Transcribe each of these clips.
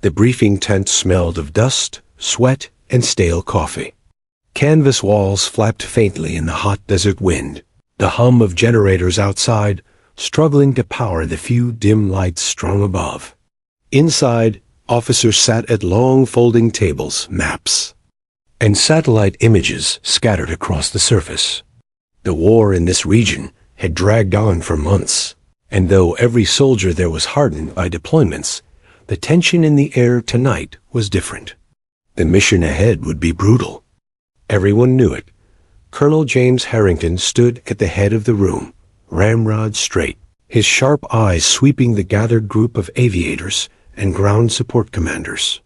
The briefing tent smelled of dust, sweat, and stale coffee. Canvas walls flapped faintly in the hot desert wind, the hum of generators outside struggling to power the few dim lights strung above. Inside, officers sat at long folding tables, maps, and satellite images scattered across the surface. The war in this region had dragged on for months, and though every soldier there was hardened by deployments, the tension in the air tonight was different. The mission ahead would be brutal. Everyone knew it. Colonel James Harrington stood at the head of the room, ramrod straight, his sharp eyes sweeping the gathered group of aviators and ground support commanders.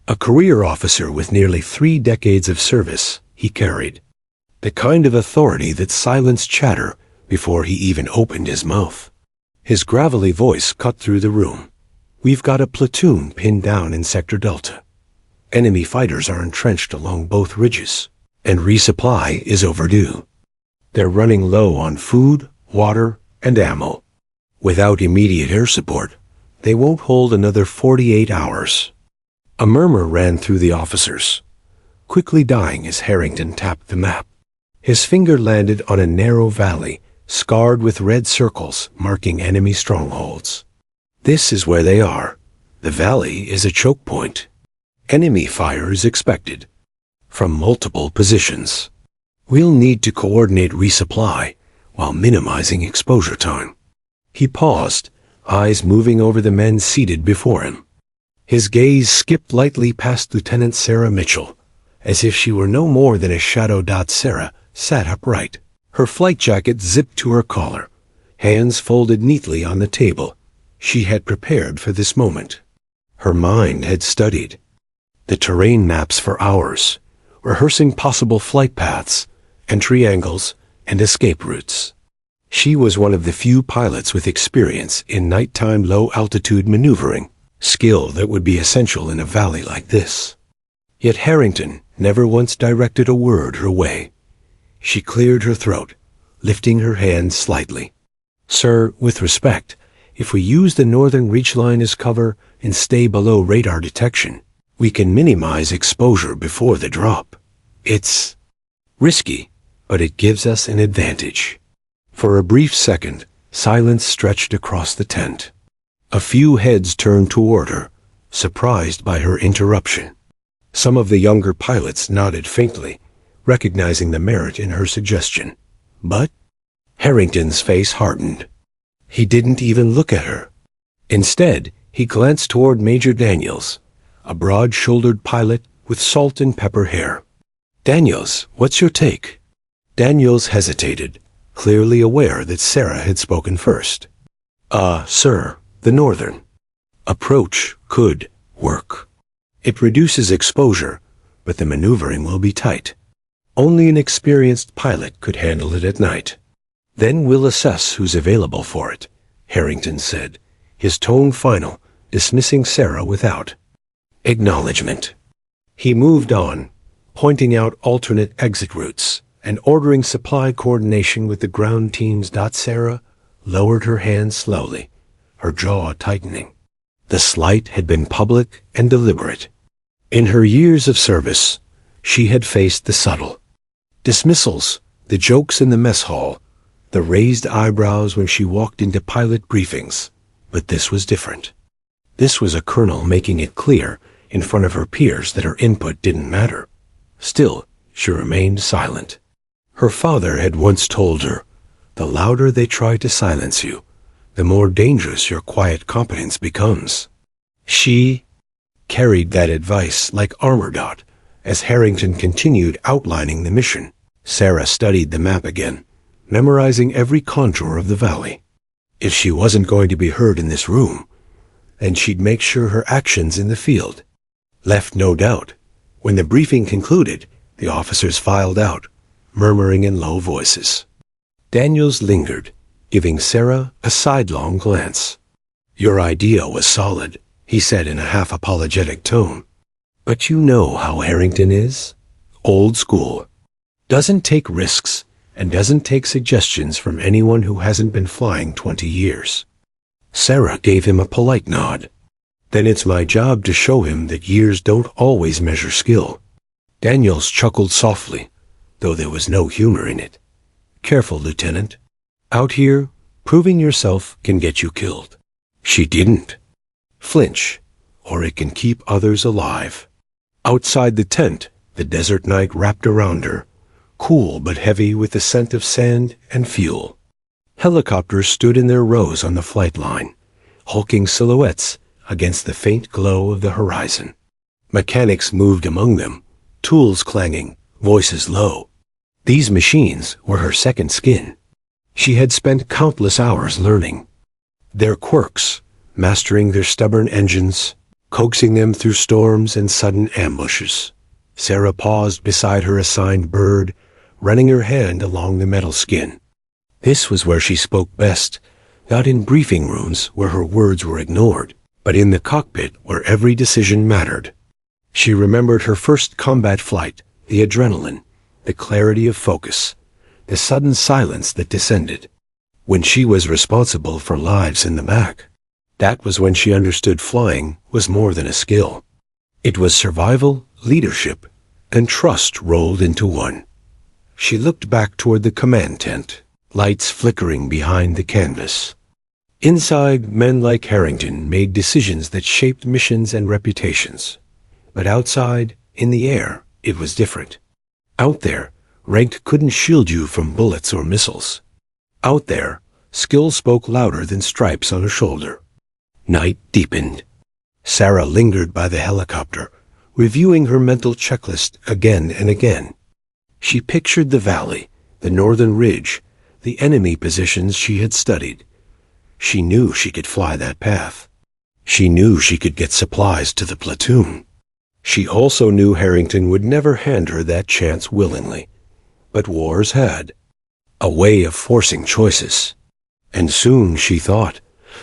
A career officer with nearly 3 decades of service, he carried the kind of authority that silenced chatter before he even opened his mouth. His gravelly voice cut through the room. "We've got a platoon pinned down in Sector Delta. Enemy fighters are entrenched along both ridges, and resupply is overdue. They're running low on food, water, and ammo. Without immediate air support, they won't hold another 48 hours. A murmur ran through the officers, quickly dying as Harrington tapped the map. His finger landed on a narrow valley, scarred with red circles marking enemy strongholds. This is where they are. The valley is a choke point. Enemy fire is expected from multiple positions. We'll need to coordinate resupply while minimizing exposure time." He paused, eyes moving over the men seated before him. His gaze skipped lightly past Lieutenant Sarah Mitchell, as if she were no more than a shadow. Sarah sat upright, her flight jacket zipped to her collar, hands folded neatly on the table. She had prepared for this moment. Her mind had studied the terrain maps for hours, rehearsing possible flight paths, entry angles, and escape routes. She was one of the few pilots with experience in nighttime low-altitude maneuvering, skill that would be essential in a valley like this. Yet Harrington never once directed a word her way. She cleared her throat, lifting her hand slightly. "Sir, with respect, if we use the northern reach line as cover and stay below radar detection, we can minimize exposure before the drop. It's risky, but it gives us an advantage." For a brief second, silence stretched across the tent. A few heads turned toward her, surprised by her interruption. Some of the younger pilots nodded faintly, recognizing the merit in her suggestion. But Harrington's face hardened. He didn't even look at her. Instead, he glanced toward Major Daniels, a broad-shouldered pilot with salt and pepper hair. "Daniels, what's your take?" Daniels hesitated, clearly aware that Sarah had spoken first. Sir, the northern approach could work. It reduces exposure, but the maneuvering will be tight. Only an experienced pilot could handle it at night. Then we'll assess who's available for it," Harrington said, his tone final, dismissing Sarah without acknowledgement. He moved on, pointing out alternate exit routes and ordering supply coordination with the ground teams. Sarah lowered her hand slowly, her jaw tightening. The slight had been public and deliberate. In her years of service, she had faced the subtle dismissals, the jokes in the mess hall, the raised eyebrows when she walked into pilot briefings. But this was different. This was a colonel making it clear in front of her peers that her input didn't matter. Still, she remained silent. Her father had once told her, "The louder they try to silence you, the more dangerous your quiet competence becomes." She carried that advice like armor dot as Harrington continued outlining the mission. Sarah studied the map again, memorizing every contour of the valley. If she wasn't going to be heard in this room, then she'd make sure her actions in the field left no doubt. When the briefing concluded, the officers filed out, murmuring in low voices. Daniels lingered, giving Sarah a sidelong glance. "Your idea was solid," he said in a half-apologetic tone. "But you know how Harrington is. Old school. Doesn't take risks and doesn't take suggestions from anyone who hasn't been flying 20 years. Sarah gave him a polite nod. Then it's my job to show him that years don't always measure skill. Daniels chuckled softly, though there was no humor in it. Careful, Lieutenant. Out here, proving yourself can get you killed. She didn't flinch, or it can keep others alive. Outside the tent, the desert night wrapped around her, cool but heavy with the scent of sand and fuel. Helicopters stood in their rows on the flight line, hulking silhouettes against the faint glow of the horizon. Mechanics moved among them, tools clanging, voices low. These machines were her second skin. She had spent countless hours learning their quirks, mastering their stubborn engines, coaxing them through storms and sudden ambushes. Sarah paused beside her assigned bird, running her hand along the metal skin. This was where she spoke best, not in briefing rooms where her words were ignored, but in the cockpit where every decision mattered. She remembered her first combat flight, the adrenaline, the clarity of focus, the sudden silence that descended. When she was responsible for lives in the Mac, that was when she understood flying was more than a skill. It was survival, leadership, and trust rolled into one. She looked back toward the command tent, lights flickering behind the canvas. Inside, men like Harrington made decisions that shaped missions and reputations. But outside, in the air, it was different. Out there, rank couldn't shield you from bullets or missiles. Out there, skill spoke louder than stripes on a shoulder. Night deepened. Sarah lingered by the helicopter, reviewing her mental checklist again and again. She pictured the valley, the northern ridge, the enemy positions she had studied. She knew she could fly that path. She knew she could get supplies to the platoon. She also knew Harrington would never hand her that chance willingly. But wars had a way of forcing choices. And soon, she thought,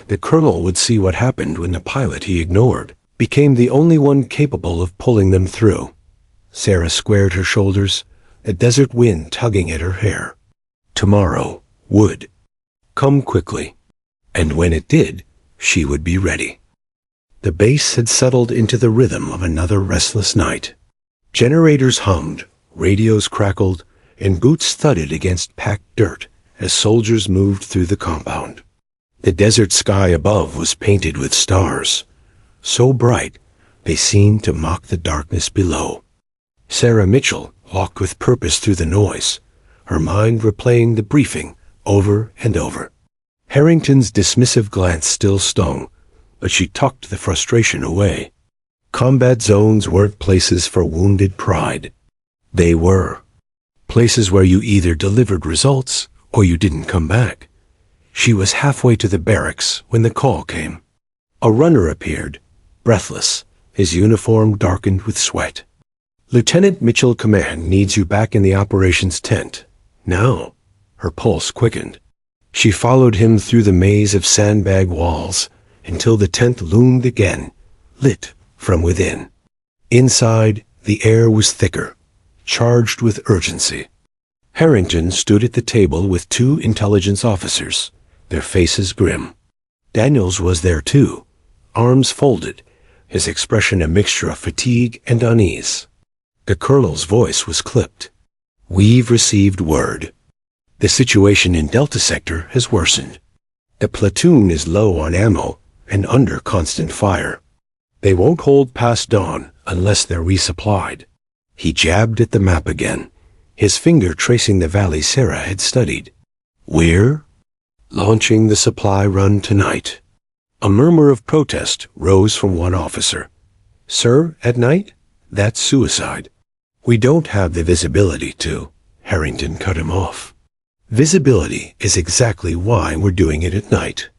the colonel would see what happened when the pilot he ignored became the only one capable of pulling them through. Sarah squared her shoulders, a desert wind tugging at her hair. Tomorrow would come quickly, and when it did, she would be ready. The base had settled into the rhythm of another restless night. Generators hummed, radios crackled, and boots thudded against packed dirt as soldiers moved through the compound. The desert sky above was painted with stars, so bright they seemed to mock the darkness below. Sarah Mitchell walked with purpose through the noise, her mind replaying the briefing over and over. Harrington's dismissive glance still stung, but she tucked the frustration away. Combat zones weren't places for wounded pride. They were places where you either delivered results or you didn't come back. She was halfway to the barracks when the call came. A runner appeared, breathless, his uniform darkened with sweat. Lieutenant Mitchell Command needs you back in the operations tent. Now. Her pulse quickened. She followed him through the maze of sandbag walls until the tent loomed again, lit from within. Inside, the air was thicker, charged with urgency. Harrington stood at the table with two intelligence officers, their faces grim. Daniels was there too, arms folded, his expression a mixture of fatigue and unease. The colonel's voice was clipped. "We've received word. The situation in Delta Sector has worsened. The platoon is low on ammo and under constant fire. They won't hold past dawn unless they're resupplied." He jabbed at the map again, his finger tracing the valley Sarah had studied. "We're launching the supply run tonight." A murmur of protest rose from one officer. "Sir, at night? That's suicide." "We don't have the visibility to," Harrington cut him off. "Visibility is exactly why we're doing it at night.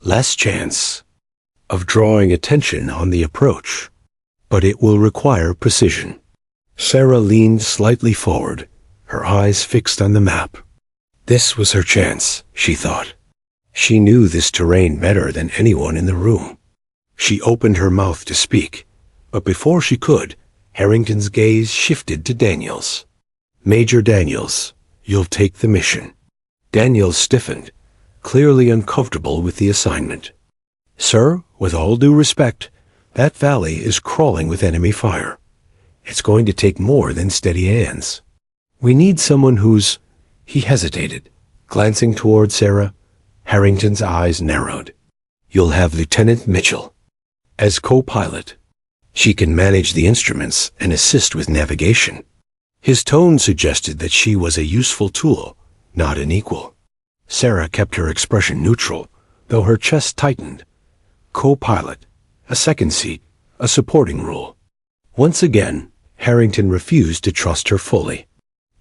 Less chance of drawing attention on the approach, but it will require precision." Sarah leaned slightly forward, her eyes fixed on the map. This was her chance, she thought. She knew this terrain better than anyone in the room. She opened her mouth to speak, but before she could, Harrington's gaze shifted to Daniels. "Major Daniels, you'll take the mission." Daniels stiffened, clearly uncomfortable with the assignment. "Sir, with all due respect, That valley is crawling with enemy fire. It's going to take more than steady hands. We need someone who's—" He hesitated, glancing toward Sarah. Harrington's eyes narrowed. "You'll have Lieutenant Mitchell as co-pilot. She can manage the instruments and assist with navigation." His tone suggested that she was a useful tool, not an equal. Sarah kept her expression neutral, though her chest tightened. Co-pilot, a second seat, a supporting role. Once again, Harrington refused to trust her fully.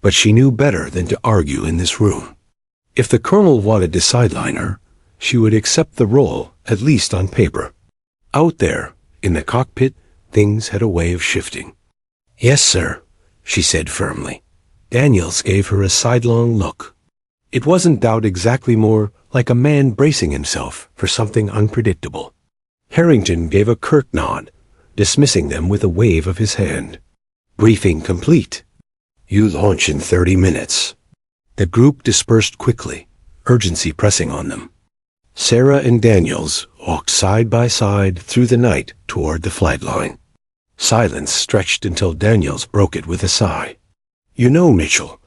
But she knew better than to argue in this room. If the colonel wanted to sideline her, she would accept the role, at least on paper. Out there, in the cockpit, things had a way of shifting. "Yes, sir," she said firmly. Daniels gave her a sidelong look. It wasn't doubt exactly, more like a man bracing himself for something unpredictable. Harrington gave a curt nod, dismissing them with a wave of his hand. "Briefing complete. You launch in 30 minutes. The group dispersed quickly, urgency pressing on them. Sarah and Daniels walked side by side through the night toward the flight line. Silence stretched until Daniels broke it with a sigh. "You know, Mitchell,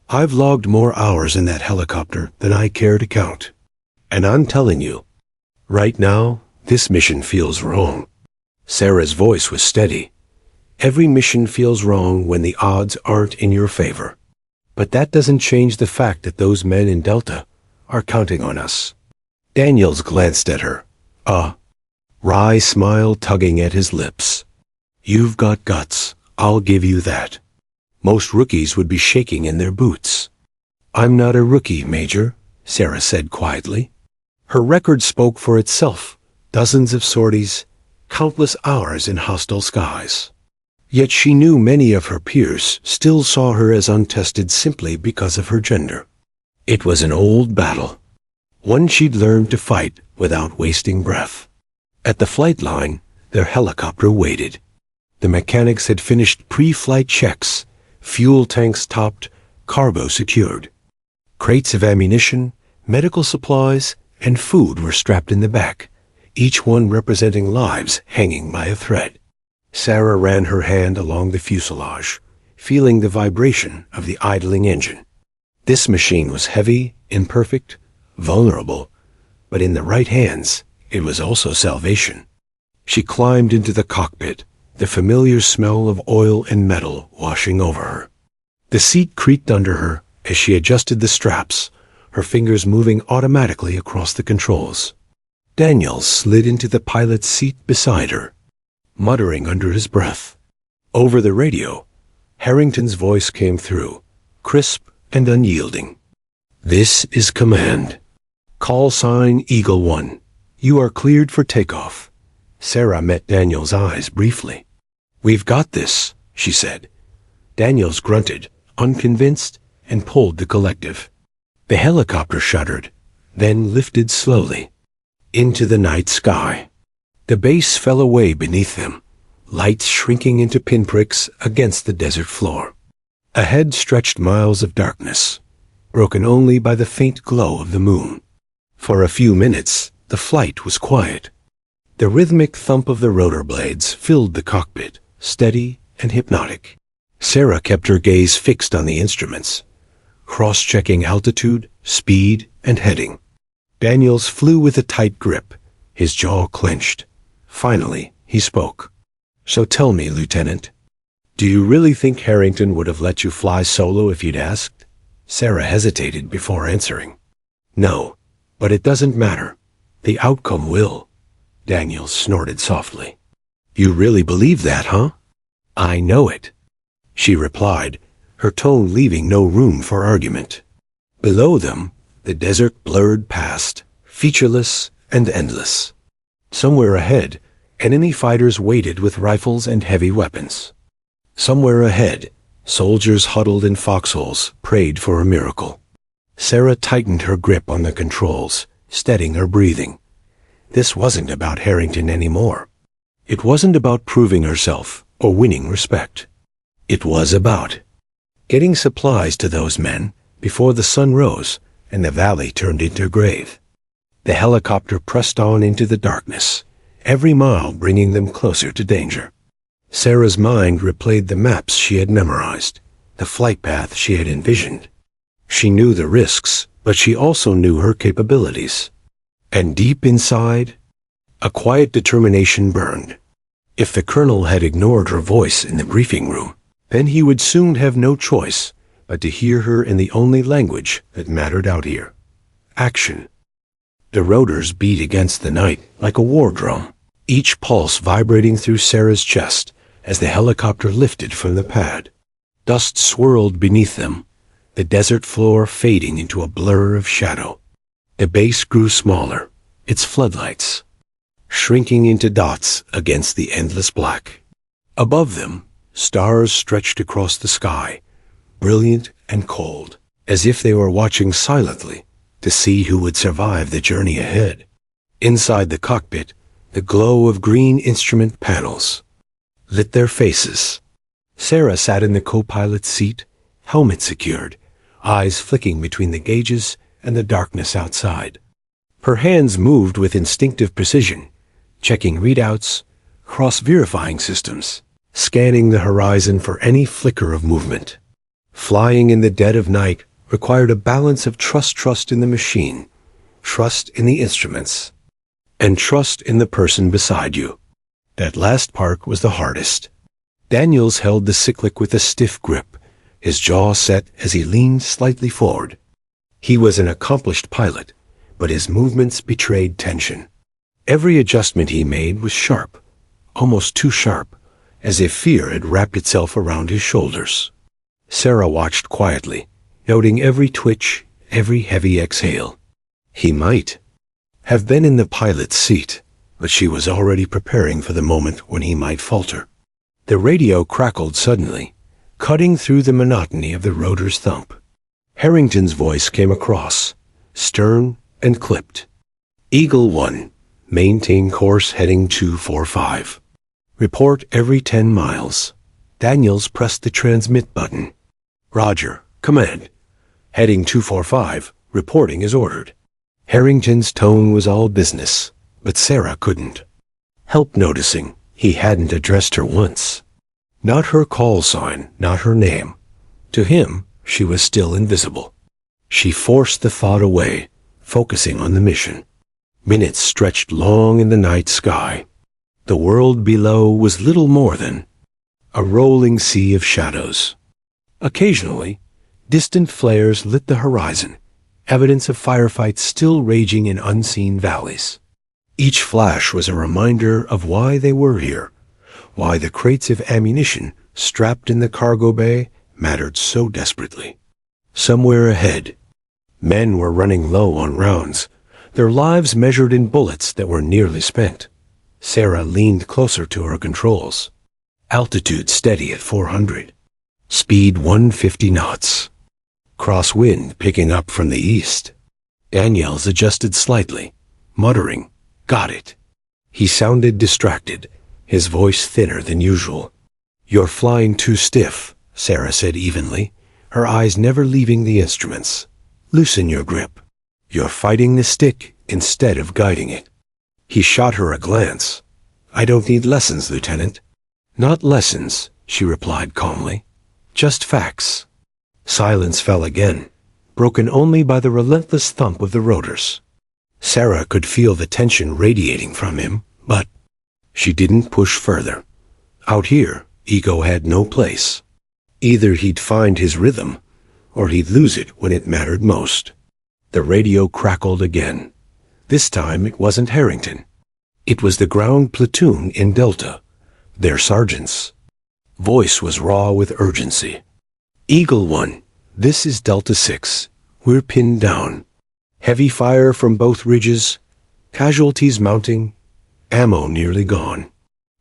I've logged more hours in that helicopter than I care to count. And I'm telling you, right now, this mission feels wrong." Sarah's voice was steady. "Every mission feels wrong when the odds aren't in your favor. But that doesn't change the fact that those men in Delta are counting on us." Daniels glanced at her, a wry smile tugging at his lips. "You've got guts, I'll give you that. Most rookies would be shaking in their boots." "I'm not a rookie, Major," Sarah said quietly. Her record spoke for itself. Dozens of sorties, countless hours in hostile skies. Yet she knew many of her peers still saw her as untested simply because of her gender. It was an old battle, one she'd learned to fight without wasting breath. At the flight line, their helicopter waited. The mechanics had finished pre-flight checks, fuel tanks topped, cargo secured. Crates of ammunition, medical supplies, and food were strapped in the back, each one representing lives hanging by a thread. Sarah ran her hand along the fuselage, feeling the vibration of the idling engine. This machine was heavy, imperfect, vulnerable, but in the right hands, it was also salvation. She climbed into the cockpit, the familiar smell of oil and metal washing over her. The seat creaked under her as she adjusted the straps, her fingers moving automatically across the controls. Daniels slid into the pilot's seat beside her, muttering under his breath. Over the radio, Harrington's voice came through, crisp and unyielding. "This is command. Call sign Eagle 1. You are cleared for takeoff." Sarah met Daniels' eyes briefly. "We've got this," she said. Daniels grunted, unconvinced, and pulled the collective. The helicopter shuddered, then lifted slowly into the night sky. The base fell away beneath them, lights shrinking into pinpricks against the desert floor. Ahead stretched miles of darkness, broken only by the faint glow of the moon. For a few minutes, the flight was quiet. The rhythmic thump of the rotor blades filled the cockpit, steady and hypnotic. Sarah kept her gaze fixed on the instruments, cross-checking altitude, speed, and heading. Daniels flew with a tight grip, his jaw clenched. Finally, he spoke. "So tell me, Lieutenant, do you really think Harrington would have let you fly solo if you'd asked?" Sarah hesitated before answering. "No, but it doesn't matter. The outcome will." Daniels snorted softly. "You really believe that, huh?" "I know it," she replied, her tone leaving no room for argument. Below them, the desert blurred past, featureless and endless. Somewhere ahead, enemy fighters waited with rifles and heavy weapons. Somewhere ahead, soldiers huddled in foxholes prayed for a miracle. Sarah tightened her grip on the controls, steadying her breathing. This wasn't about Harrington anymore. It wasn't about proving herself or winning respect. It was about getting supplies to those men before the sun rose and the valley turned into a grave. The helicopter pressed on into the darkness, every mile bringing them closer to danger. Sarah's mind replayed the maps she had memorized, the flight path she had envisioned. She knew the risks, but she also knew her capabilities. And deep inside, a quiet determination burned. If the colonel had ignored her voice in the briefing room, then he would soon have no choice but to hear her in the only language that mattered out here: action. The rotors beat against the night like a war drum, each pulse vibrating through Sarah's chest as the helicopter lifted from the pad. Dust swirled beneath them, the desert floor fading into a blur of shadow. The base grew smaller, its floodlights shrinking into dots against the endless black. Above them, stars stretched across the sky, brilliant and cold, as if they were watching silently to see who would survive the journey ahead. Inside the cockpit, the glow of green instrument panels lit their faces. Sarah sat in the co-pilot's seat, helmet secured, eyes flicking between the gauges and the darkness outside. Her hands moved with instinctive precision, checking readouts, cross-verifying systems, scanning the horizon for any flicker of movement. Flying in the dead of night required a balance of trust in the machine, trust in the instruments, and trust in the person beside you. That last part was the hardest. Daniels held the cyclic with a stiff grip, his jaw set as he leaned slightly forward. He was an accomplished pilot, but his movements betrayed tension. Every adjustment he made was sharp, almost too sharp, as if fear had wrapped itself around his shoulders. Sarah watched quietly, noting every twitch, every heavy exhale. He might have been in the pilot's seat, but she was already preparing for the moment when he might falter. The radio crackled suddenly, cutting through the monotony of the rotor's thump. Harrington's voice came across, stern and clipped. Eagle 1, maintain course heading 245. Report every 10 miles. Daniels pressed the transmit button. Roger, command. Heading 245, reporting as ordered. Harrington's tone was all business, but Sarah couldn't help noticing he hadn't addressed her once. Not her call sign, not her name. To him, she was still invisible. She forced the thought away, focusing on the mission. Minutes stretched long in the night sky. The world below was little more than a rolling sea of shadows. Occasionally, distant flares lit the horizon, evidence of firefights still raging in unseen valleys. Each flash was a reminder of why they were here, why the crates of ammunition strapped in the cargo bay mattered so desperately. Somewhere ahead, men were running low on rounds, their lives measured in bullets that were nearly spent. Sarah leaned closer to her controls. Altitude steady at 400. Speed 150 knots. Crosswind picking up from the east. Daniels adjusted slightly, muttering, "Got it." He sounded distracted, his voice thinner than usual. "You're flying too stiff," Sarah said evenly, her eyes never leaving the instruments. "Loosen your grip. You're fighting the stick instead of guiding it." He shot her a glance. "I don't need lessons, Lieutenant." "Not lessons," she replied calmly. "Just facts." Silence fell again, broken only by the relentless thump of the rotors. Sarah could feel the tension radiating from him, but she didn't push further. Out here, ego had no place. Either he'd find his rhythm, or he'd lose it when it mattered most. The radio crackled again. This time it wasn't Harrington. It was the ground platoon in Delta, their sergeants. Voice was raw with urgency. "Eagle 1, this is Delta 6. We're pinned down. Heavy fire from both ridges, casualties mounting, ammo nearly gone.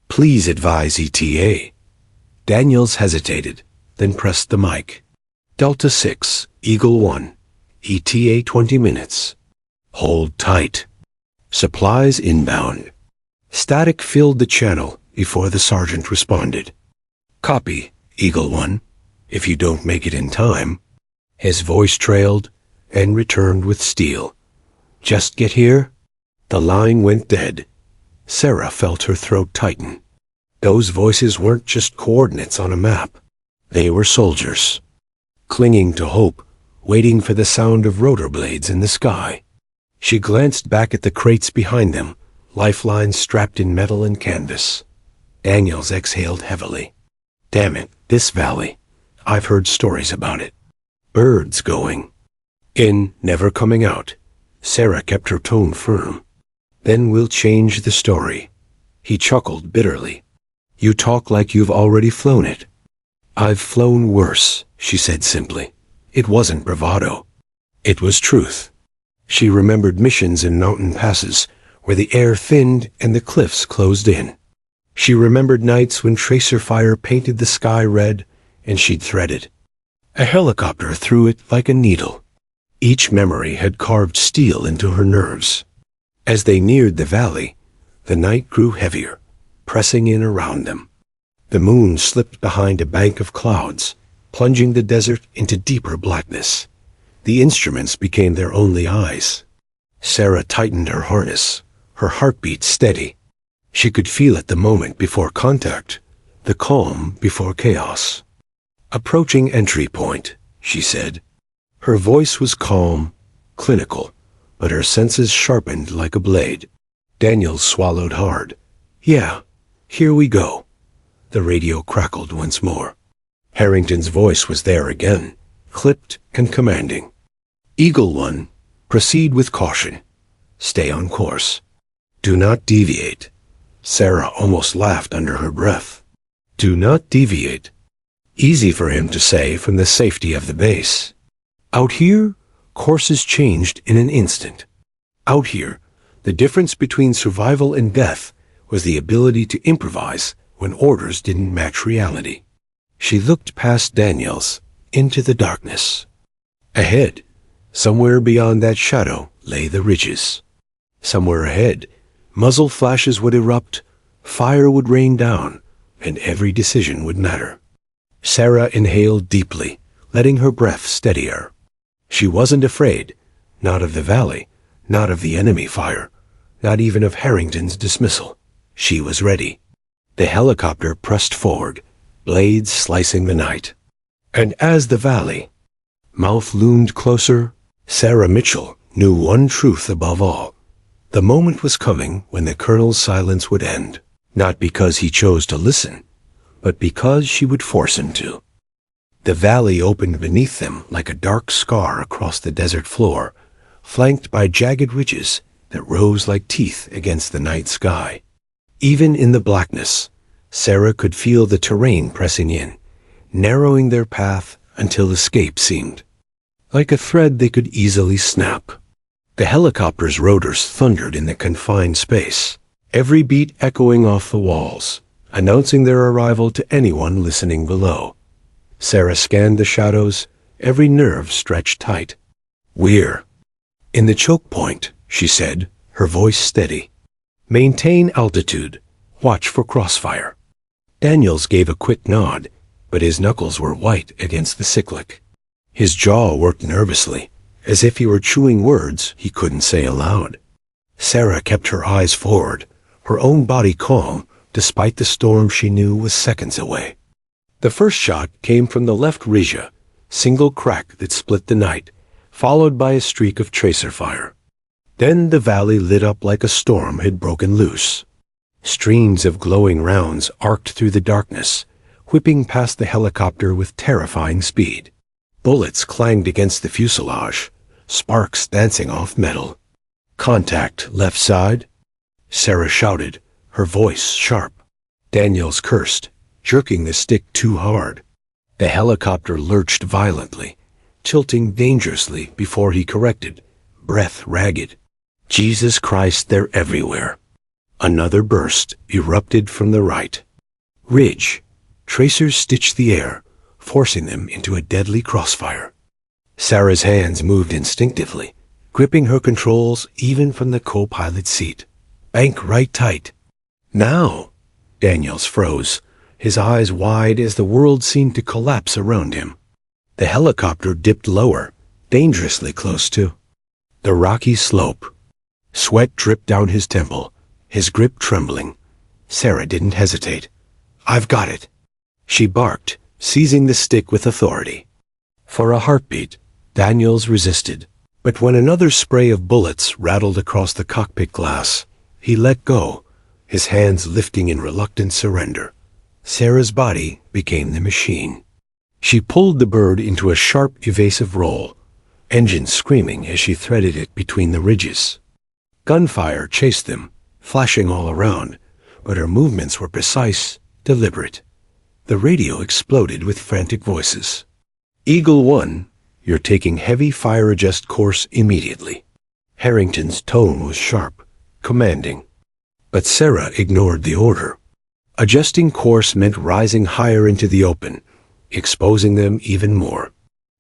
Please advise ETA." Daniels hesitated, then pressed the mic. "Delta 6, Eagle 1, ETA 20 minutes. Hold tight. Supplies inbound." Static filled the channel before the sergeant responded. "Copy, Eagle 1, if you don't make it in time." His voice trailed and returned with steel. "Just get here?" The line went dead. Sarah felt her throat tighten. Those voices weren't just coordinates on a map. They were soldiers, clinging to hope, waiting for the sound of rotor blades in the sky. She glanced back at the crates behind them, lifelines strapped in metal and canvas. Daniels exhaled heavily. Damn it, this valley. I've heard stories about it. Birds going in, never coming out. Sarah kept her tone firm. Then we'll change the story. He chuckled bitterly. You talk like you've already flown it. I've flown worse, she said simply. It wasn't bravado. It was truth. She remembered missions in mountain passes where the air thinned and the cliffs closed in. She remembered nights when tracer fire painted the sky red and she'd threaded a helicopter through it like a needle. Each memory had carved steel into her nerves. As they neared the valley, the night grew heavier, pressing in around them. The moon slipped behind a bank of clouds, plunging the desert into deeper blackness. The instruments became their only eyes. Sarah tightened her harness, her heartbeat steady. She could feel it the moment before contact, the calm before chaos. Approaching entry point, she said. Her voice was calm, clinical, but her senses sharpened like a blade. Daniels swallowed hard. Yeah, here we go. The radio crackled once more. Harrington's voice was there again, clipped and commanding. Eagle One, proceed with caution. Stay on course. Do not deviate. Sarah almost laughed under her breath. Do not deviate. Easy for him to say from the safety of the base. Out here, courses changed in an instant. Out here, the difference between survival and death was the ability to improvise when orders didn't match reality. She looked past Daniels, into the darkness. Ahead, somewhere beyond that shadow, lay the ridges. Somewhere ahead, muzzle flashes would erupt, fire would rain down, and every decision would matter. Sarah inhaled deeply, letting her breath steady her. She wasn't afraid, not of the valley, not of the enemy fire, not even of Harrington's dismissal. She was ready. The helicopter pressed forward, blades slicing the night. And as the valley mouth loomed closer, Sarah Mitchell knew one truth above all. The moment was coming when the colonel's silence would end, not because he chose to listen, but because she would force him to. The valley opened beneath them like a dark scar across the desert floor, flanked by jagged ridges that rose like teeth against the night sky. Even in the blackness, Sarah could feel the terrain pressing in, narrowing their path until escape seemed like a thread they could easily snap. The helicopter's rotors thundered in the confined space, every beat echoing off the walls, announcing their arrival to anyone listening below. Sarah scanned the shadows, every nerve stretched tight. We're in the choke point, she said, her voice steady. Maintain altitude. Watch for crossfire. Daniels gave a quick nod, but his knuckles were white against the cyclic. His jaw worked nervously, as if he were chewing words he couldn't say aloud. Sarah kept her eyes forward, her own body calm, despite the storm she knew was seconds away. The first shot came from the left ridge, single crack that split the night, followed by a streak of tracer fire. Then the valley lit up like a storm had broken loose. Streams of glowing rounds arced through the darkness, whipping past the helicopter with terrifying speed. Bullets clanged against the fuselage, sparks dancing off metal. Contact, left side. Sarah shouted, her voice sharp. Daniels cursed, jerking the stick too hard. The helicopter lurched violently, tilting dangerously before he corrected, breath ragged. Jesus Christ, they're everywhere. Another burst erupted from the right. Ridge. Tracers stitched the air, forcing them into a deadly crossfire. Sarah's hands moved instinctively, gripping her controls even from the co-pilot seat. Bank right tight. Now! Daniels froze, his eyes wide as the world seemed to collapse around him. The helicopter dipped lower, dangerously close to the rocky slope. Sweat dripped down his temple, his grip trembling. Sarah didn't hesitate. "I've got it," she barked, seizing the stick with authority. For a heartbeat, Daniels resisted, but when another spray of bullets rattled across the cockpit glass, he let go, his hands lifting in reluctant surrender. Sarah's body became the machine. She pulled the bird into a sharp, evasive roll, engines screaming as she threaded it between the ridges. Gunfire chased them, flashing all around, but her movements were precise, deliberate. The radio exploded with frantic voices. "Eagle 1, you're taking heavy fire adjust course immediately." Harrington's tone was sharp, commanding. But Sarah ignored the order. Adjusting course meant rising higher into the open, exposing them even more.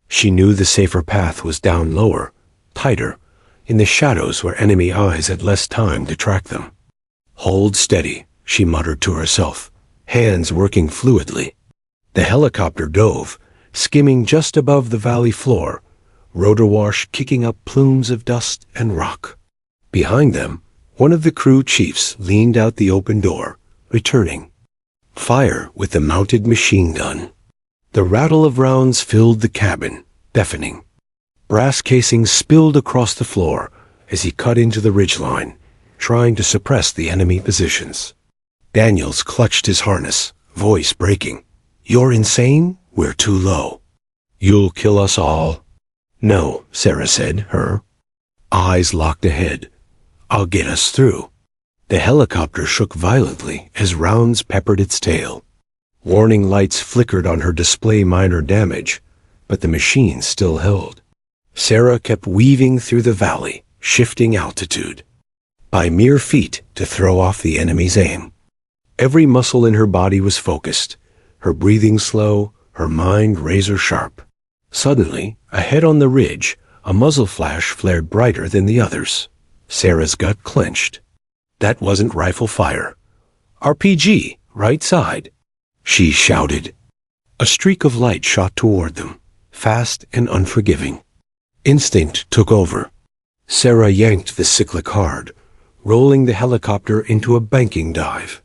She knew the safer path was down lower, tighter, in the shadows where enemy eyes had less time to track them. "Hold steady," she muttered to herself, hands working fluidly. The helicopter dove, skimming just above the valley floor, rotor wash kicking up plumes of dust and rock. Behind them, one of the crew chiefs leaned out the open door, returning. Fire with the mounted machine gun. The rattle of rounds filled the cabin, deafening. Brass casings spilled across the floor as he cut into the ridgeline, trying to suppress the enemy positions. Daniels clutched his harness, voice breaking. "You're insane? We're too low." "You'll kill us all." "No," Sarah said, her eyes locked ahead. "I'll get us through." The helicopter shook violently as rounds peppered its tail. Warning lights flickered on her display minor damage, but the machine still held. Sarah kept weaving through the valley, shifting altitude, by mere feet to throw off the enemy's aim. Every muscle in her body was focused, her breathing slow, her mind razor sharp. Suddenly, ahead on the ridge, a muzzle flash flared brighter than the others. Sarah's gut clenched. That wasn't rifle fire. "RPG, right side," she shouted. A streak of light shot toward them, fast and unforgiving. Instinct took over. Sarah yanked the cyclic hard, rolling the helicopter into a banking dive.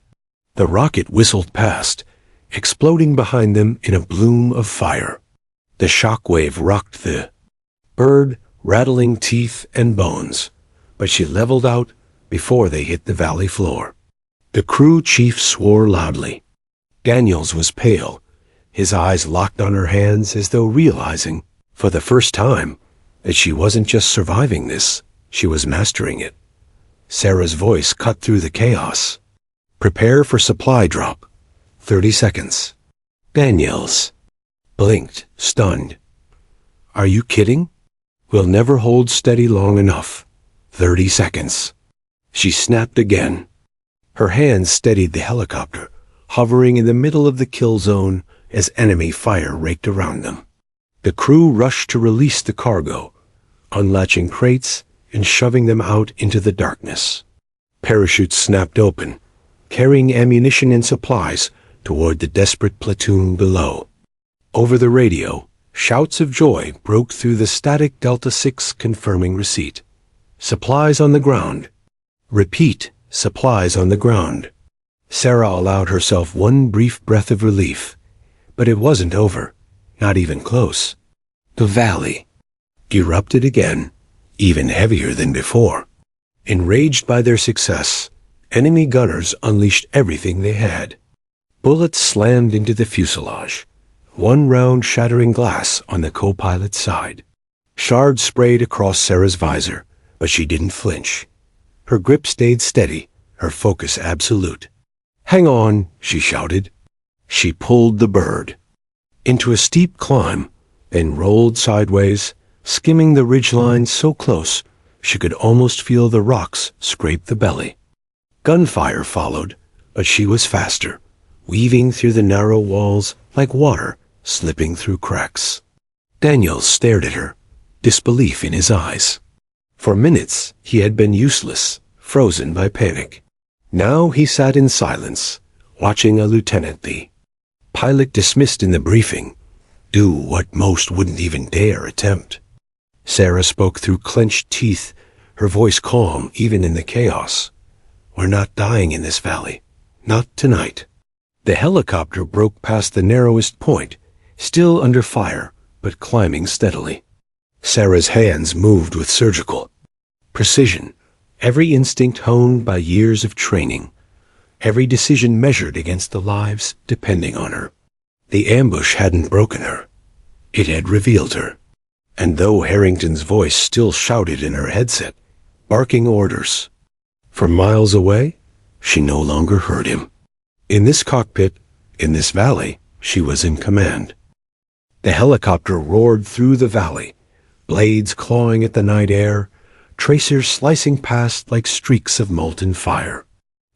The rocket whistled past, exploding behind them in a bloom of fire. The shockwave rocked the bird, rattling teeth and bones, but she leveled out before they hit the valley floor. The crew chief swore loudly. Daniels was pale, his eyes locked on her hands as though realizing, for the first time, that she wasn't just surviving this, she was mastering it. Sarah's voice cut through the chaos. "Prepare for supply drop. 30 seconds. Daniels blinked, stunned. "Are you kidding? We'll never hold steady long enough. 30 seconds. She snapped again. Her hands steadied the helicopter, hovering in the middle of the kill zone as enemy fire raked around them. The crew rushed to release the cargo, unlatching crates and shoving them out into the darkness. Parachutes snapped open, carrying ammunition and supplies toward the desperate platoon below. Over the radio, shouts of joy broke through the static Delta 6 confirming receipt. "Supplies on the ground." Repeat, "Supplies on the ground." Sarah allowed herself one brief breath of relief, but it wasn't over, not even close. The valley erupted again, even heavier than before. Enraged by their success, enemy gunners unleashed everything they had. Bullets slammed into the fuselage, one round shattering glass on the co-pilot's side. Shards sprayed across Sarah's visor, but she didn't flinch. Her grip stayed steady, her focus absolute. "Hang on," she shouted. She pulled the bird into a steep climb, then rolled sideways, skimming the ridgeline so close she could almost feel the rocks scrape the belly. Gunfire followed, but she was faster, weaving through the narrow walls like water slipping through cracks. Daniel stared at her, disbelief in his eyes. For minutes he had been useless, frozen by panic. Now he sat in silence, watching a lieutenant, the pilot dismissed in the briefing, do what most wouldn't even dare attempt. Sarah spoke through clenched teeth, her voice calm even in the chaos. We're not dying in this valley. Not tonight. The helicopter broke past the narrowest point, still under fire, but climbing steadily. Sarah's hands moved with surgical precision, every instinct honed by years of training, every decision measured against the lives depending on her. The ambush hadn't broken her. It had revealed her. And though Harrington's voice still shouted in her headset, barking orders from miles away, she no longer heard him. In this cockpit, in this valley, she was in command. The helicopter roared through the valley, blades clawing at the night air, tracers slicing past like streaks of molten fire.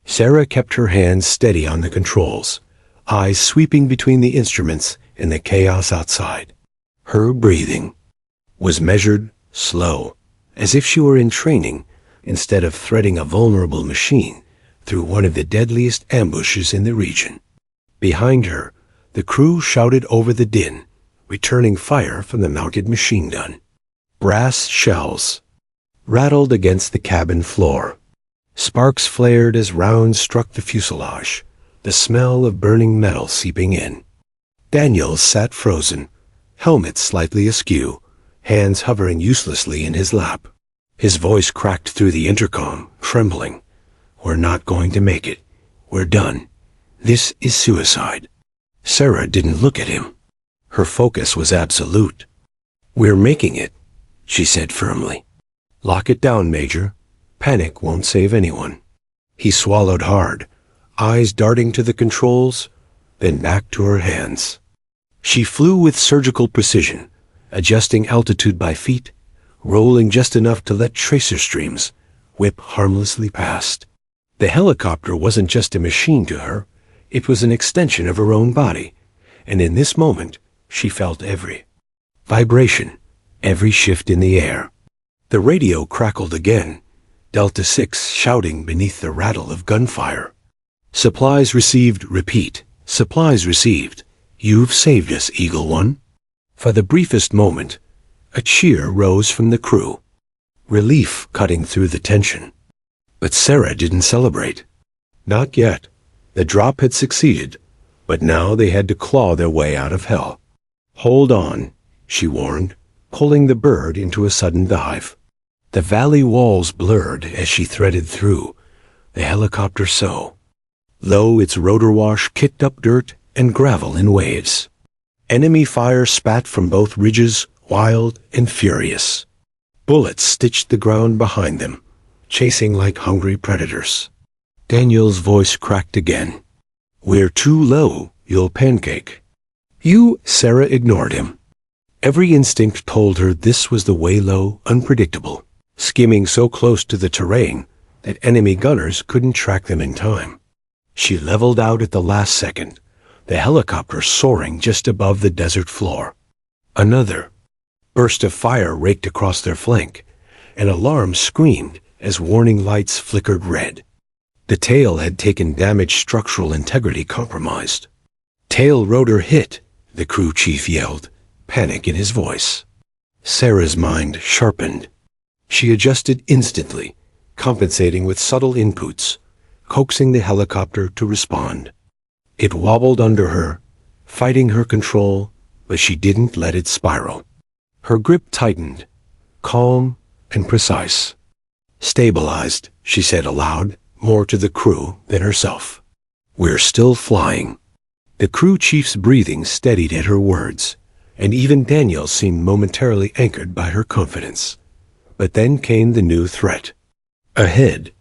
Sarah kept her hands steady on the controls, eyes sweeping between the instruments in the chaos outside. Her breathing was measured, slow, as if she were in training instead of threading a vulnerable machine through one of the deadliest ambushes in the region. Behind her, the crew shouted over the din, returning fire from the mounted machine gun. Brass shells rattled against the cabin floor. Sparks flared as rounds struck the fuselage, the smell of burning metal seeping in. Daniel sat frozen, helmet slightly askew, hands hovering uselessly in his lap. His voice cracked through the intercom, trembling. "We're not going to make it. We're done. This is suicide." Sarah didn't look at him. Her focus was absolute. "We're making it," she said firmly. "Lock it down, Major. Panic won't save anyone." He swallowed hard, eyes darting to the controls, then back to her hands. She flew with surgical precision, adjusting altitude by feet, rolling just enough to let tracer streams whip harmlessly past. The helicopter wasn't just a machine to her, it was an extension of her own body, and in this moment she felt every vibration, every shift in the air. The radio crackled again, Delta 6 shouting beneath the rattle of gunfire. "Supplies received, repeat. Supplies received. You've saved us, Eagle One." For the briefest moment, a cheer rose from the crew, relief cutting through the tension. But Sarah didn't celebrate. Not yet. The drop had succeeded, but now they had to claw their way out of hell. "Hold on," she warned, pulling the bird into a sudden dive. The valley walls blurred as she threaded through, the helicopter so low its rotor wash kicked up dirt and gravel in waves. Enemy fire spat from both ridges, wild and furious. Bullets stitched the ground behind them, chasing like hungry predators. Daniel's voice cracked again. "We're too low, you'll pancake." Sarah ignored him. Every instinct told her this was the way low, unpredictable, skimming so close to the terrain that enemy gunners couldn't track them in time. She leveled out at the last second, the helicopter soaring just above the desert floor. Another burst of fire raked across their flank. An alarm screamed as warning lights flickered red. The tail had taken damage, structural integrity compromised. "Tail rotor hit," the crew chief yelled, panic in his voice. Sarah's mind sharpened. She adjusted instantly, compensating with subtle inputs, coaxing the helicopter to respond. It wobbled under her, fighting her control, but she didn't let it spiral. Her grip tightened, calm and precise. "Stabilized," she said aloud, more to the crew than herself. "We're still flying." The crew chief's breathing steadied at her words, and even Daniel seemed momentarily anchored by her confidence. But then came the new threat. Ahead,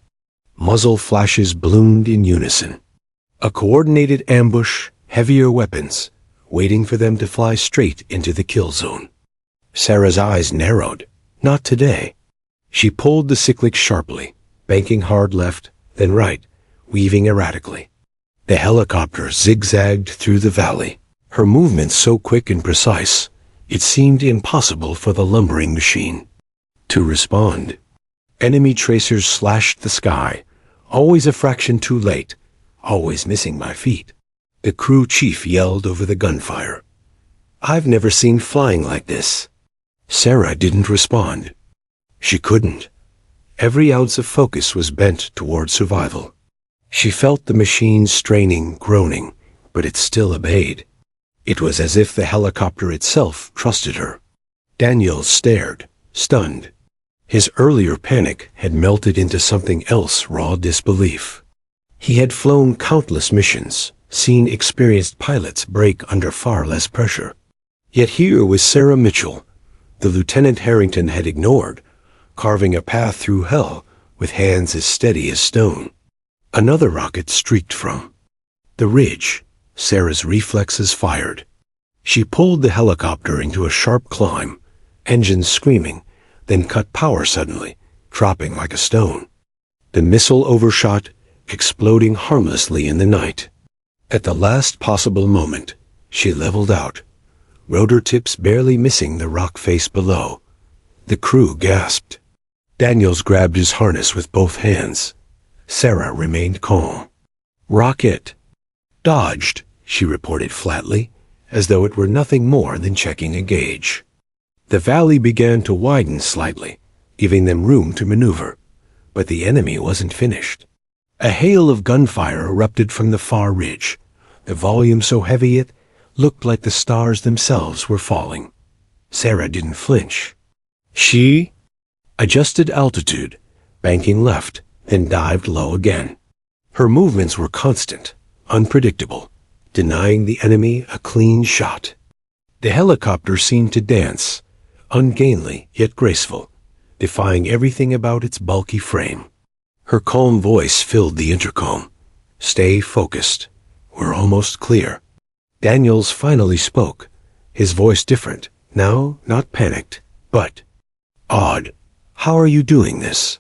muzzle flashes bloomed in unison. A coordinated ambush, heavier weapons, waiting for them to fly straight into the kill zone. Sarah's eyes narrowed. Not today. She pulled the cyclic sharply, banking hard left, then right, weaving erratically. The helicopter zigzagged through the valley, her movements so quick and precise, it seemed impossible for the lumbering machine to respond. Enemy tracers slashed the sky, always a fraction too late, always missing my feet. The crew chief yelled over the gunfire. "I've never seen flying like this." Sarah didn't respond. She couldn't. Every ounce of focus was bent toward survival. She felt the machine straining, groaning, but it still obeyed. It was as if the helicopter itself trusted her. Daniel stared, stunned. His earlier panic had melted into something else, raw disbelief. He had flown countless missions, seen experienced pilots break under far less pressure. Yet here was Sarah Mitchell, the Lieutenant Harrington had ignored, carving a path through hell with hands as steady as stone. Another rocket streaked from the ridge. Sarah's reflexes fired. She pulled the helicopter into a sharp climb, engines screaming, then cut power suddenly, dropping like a stone. The missile overshot, exploding harmlessly in the night. At the last possible moment, she leveled out, rotor tips barely missing the rock face below. The crew gasped. Daniels grabbed his harness with both hands. Sarah remained calm. "Rocket dodged," she reported flatly, as though it were nothing more than checking a gauge. The valley began to widen slightly, giving them room to maneuver, but the enemy wasn't finished. A hail of gunfire erupted from the far ridge, the volume so heavy it looked like the stars themselves were falling. Sarah didn't flinch. She adjusted altitude, banking left, then dived low again. Her movements were constant, unpredictable, denying the enemy a clean shot. The helicopter seemed to dance, ungainly yet graceful, defying everything about its bulky frame. Her calm voice filled the intercom. "Stay focused. We're almost clear." Daniels finally spoke, his voice different, now not panicked, but awed. "How are you doing this?"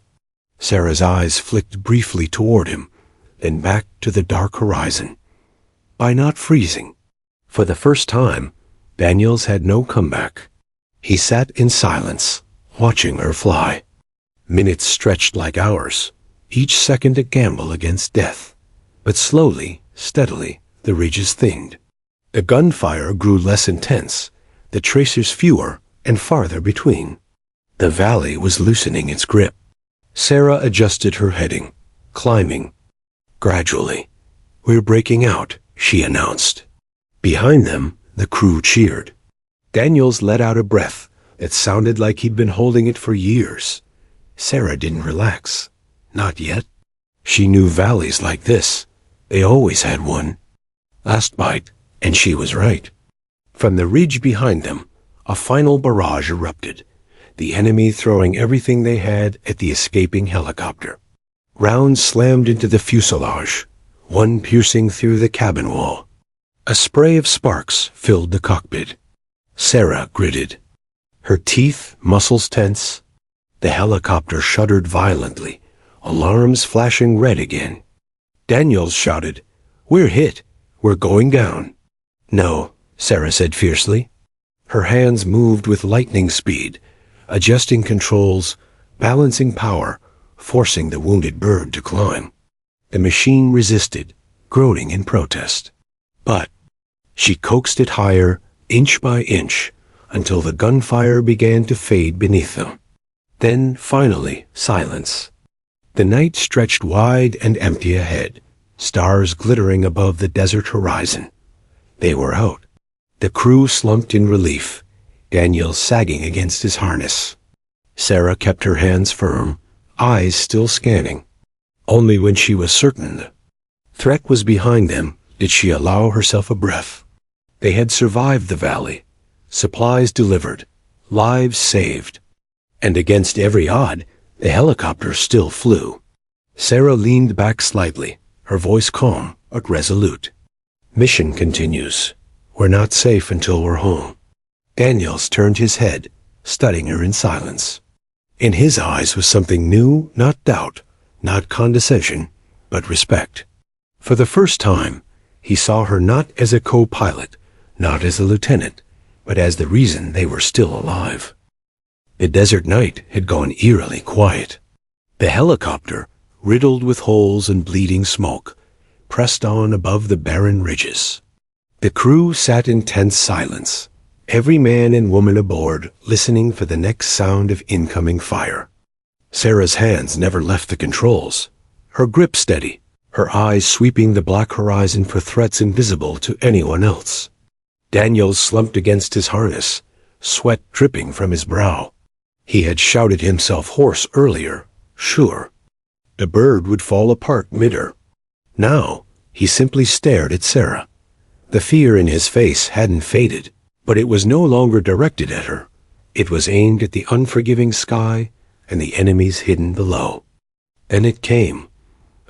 Sarah's eyes flicked briefly toward him, then back to the dark horizon. "By not freezing." For the first time, Daniels had no comeback. He sat in silence, watching her fly. Minutes stretched like hours, each second a gamble against death. But slowly, steadily, the ridges thinned. The gunfire grew less intense, the tracers fewer and farther between. The valley was loosening its grip. Sarah adjusted her heading, climbing. Gradually, "We're breaking out," she announced. Behind them, the crew cheered. Daniels let out a breath that sounded like he'd been holding it for years. Sarah didn't relax. Not yet. She knew valleys like this. They always had one. Last bite, and she was right. From the ridge behind them, a final barrage erupted, the enemy throwing everything they had at the escaping helicopter. Rounds slammed into the fuselage, one piercing through the cabin wall. A spray of sparks filled the cockpit. Sarah gritted, her teeth, muscles tense. The helicopter shuddered violently, alarms flashing red again. Daniels shouted, "We're hit. We're going down." "No," Sarah said fiercely. Her hands moved with lightning speed, adjusting controls, balancing power, forcing the wounded bird to climb. The machine resisted, groaning in protest. But she coaxed it higher, inch by inch, until the gunfire began to fade beneath them. Then, finally, silence. The night stretched wide and empty ahead, stars glittering above the desert horizon. They were out. The crew slumped in relief, Daniel sagging against his harness. Sarah kept her hands firm, eyes still scanning. Only when she was certain the threat was behind them did she allow herself a breath. They had survived the valley, supplies delivered, lives saved. And against every odd, the helicopter still flew. Sarah leaned back slightly, her voice calm but resolute. "Mission continues. We're not safe until we're home." Daniels turned his head, studying her in silence. In his eyes was something new, not doubt, not condescension, but respect. For the first time, he saw her not as a co-pilot, not as a lieutenant, but as the reason they were still alive. The desert night had gone eerily quiet. The helicopter, riddled with holes and bleeding smoke, pressed on above the barren ridges. The crew sat in tense silence, every man and woman aboard listening for the next sound of incoming fire. Sarah's hands never left the controls, her grip steady, her eyes sweeping the black horizon for threats invisible to anyone else. Daniel slumped against his harness, sweat dripping from his brow. He had shouted himself hoarse earlier, sure. The bird would fall apart mid-air. Now, he simply stared at Sarah. The fear in his face hadn't faded, but it was no longer directed at her. It was aimed at the unforgiving sky and the enemies hidden below. Then it came.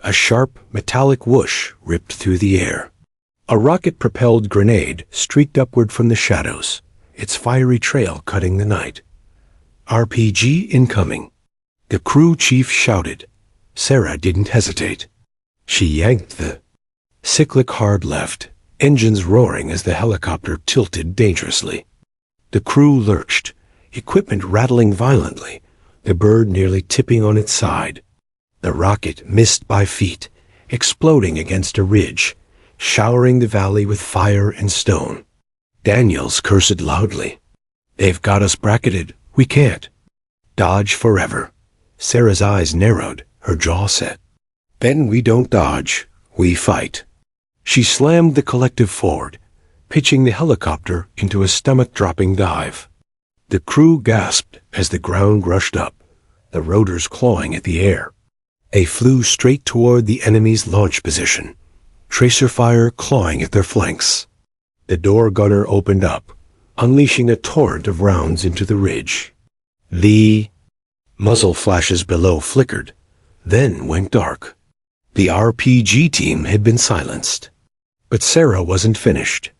A sharp, metallic whoosh ripped through the air. A rocket-propelled grenade streaked upward from the shadows, its fiery trail cutting the night. RPG incoming. The crew chief shouted. Sarah didn't hesitate. She yanked the cyclic hard left, engines roaring as the helicopter tilted dangerously. The crew lurched, equipment rattling violently, the bird nearly tipping on its side. The rocket missed by feet, exploding against a ridge, showering the valley with fire and stone. Daniels cursed loudly. They've got us bracketed. We can't. Dodge forever. Sarah's eyes narrowed, her jaw set. Then we don't dodge. We fight. She slammed the collective forward, pitching the helicopter into a stomach-dropping dive. The crew gasped as the ground rushed up, the rotors clawing at the air. They flew straight toward the enemy's launch position, tracer fire clawing at their flanks. The door gunner opened up, unleashing a torrent of rounds into the ridge. The muzzle flashes below flickered, then went dark. The RPG team had been silenced. But Sarah wasn't finished.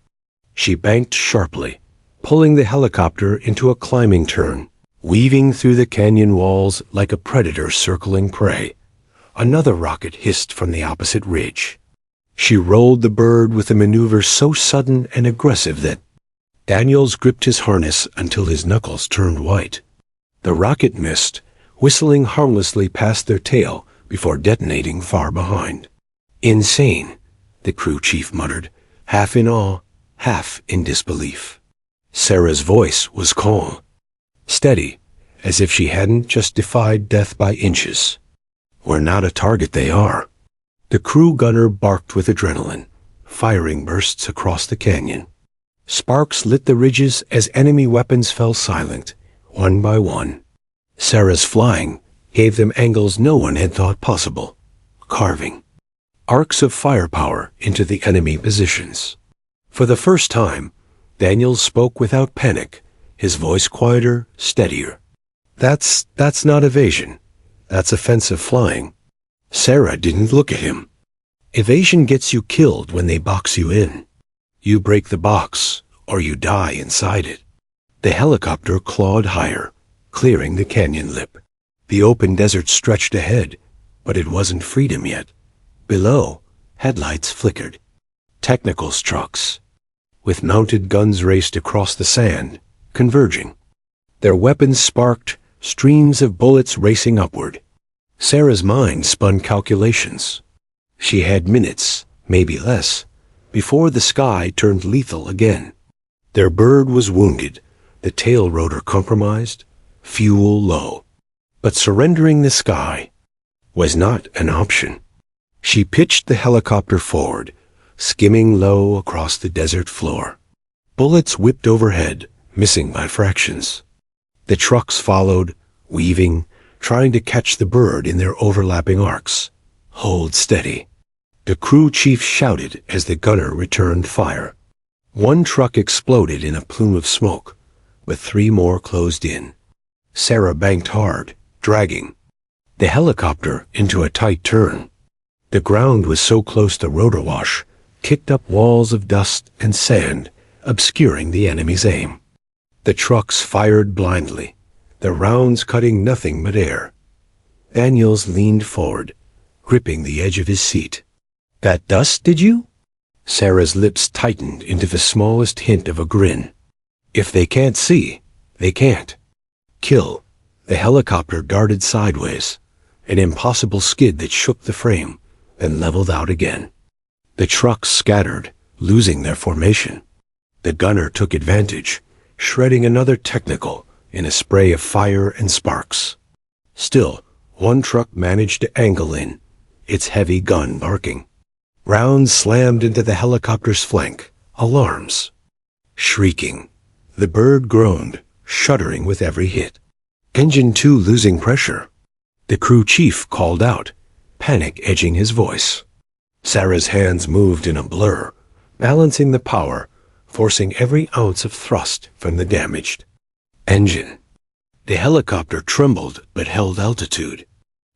She banked sharply, pulling the helicopter into a climbing turn, weaving through the canyon walls like a predator circling prey. Another rocket hissed from the opposite ridge. She rolled the bird with a maneuver so sudden and aggressive that Daniels gripped his harness until his knuckles turned white. The rocket missed, whistling harmlessly past their tail before detonating far behind. Insane, the crew chief muttered, half in awe, half in disbelief. Sarah's voice was calm, steady, as if she hadn't just defied death by inches. We're not a target, they are. The crew gunner barked with adrenaline, firing bursts across the canyon. Sparks lit the ridges as enemy weapons fell silent, one by one. Sarah's flying gave them angles no one had thought possible, carving arcs of firepower into the enemy positions. For the first time, Daniels spoke without panic, his voice quieter, steadier. That's not evasion. That's offensive flying. Sarah didn't look at him. Evasion gets you killed when they box you in. You break the box, or you die inside it. The helicopter clawed higher, clearing the canyon lip. The open desert stretched ahead, but it wasn't freedom yet. Below, headlights flickered. Technicals trucks, with mounted guns raced across the sand, converging. Their weapons sparked, streams of bullets racing upward. Sarah's mind spun calculations. She had minutes, maybe less, before the sky turned lethal again. Their bird was wounded, the tail rotor compromised, fuel low. But surrendering the sky was not an option. She pitched the helicopter forward, skimming low across the desert floor. Bullets whipped overhead, missing by fractions. The trucks followed, weaving, trying to catch the bird in their overlapping arcs. Hold steady. The crew chief shouted as the gunner returned fire. One truck exploded in a plume of smoke, but 3 more closed in. Sarah banked hard, dragging the helicopter into a tight turn. The ground was so close to rotor wash, kicked up walls of dust and sand, obscuring the enemy's aim. The trucks fired blindly, the rounds cutting nothing but air. Daniels leaned forward, gripping the edge of his seat. That dust, did you? Sarah's lips tightened into the smallest hint of a grin. If they can't see, they can't. Kill. The helicopter darted sideways, an impossible skid that shook the frame, then leveled out again. The trucks scattered, losing their formation. The gunner took advantage, shredding another technical in a spray of fire and sparks. Still, One truck managed to angle in, its heavy gun barking. Rounds slammed into the helicopter's flank, alarms. Shrieking, the bird groaned, shuddering with every hit. Engine 2 losing pressure. The crew chief called out, panic edging his voice. Sarah's hands moved in a blur, balancing the power, forcing every ounce of thrust from the damaged engine. The helicopter trembled but held altitude.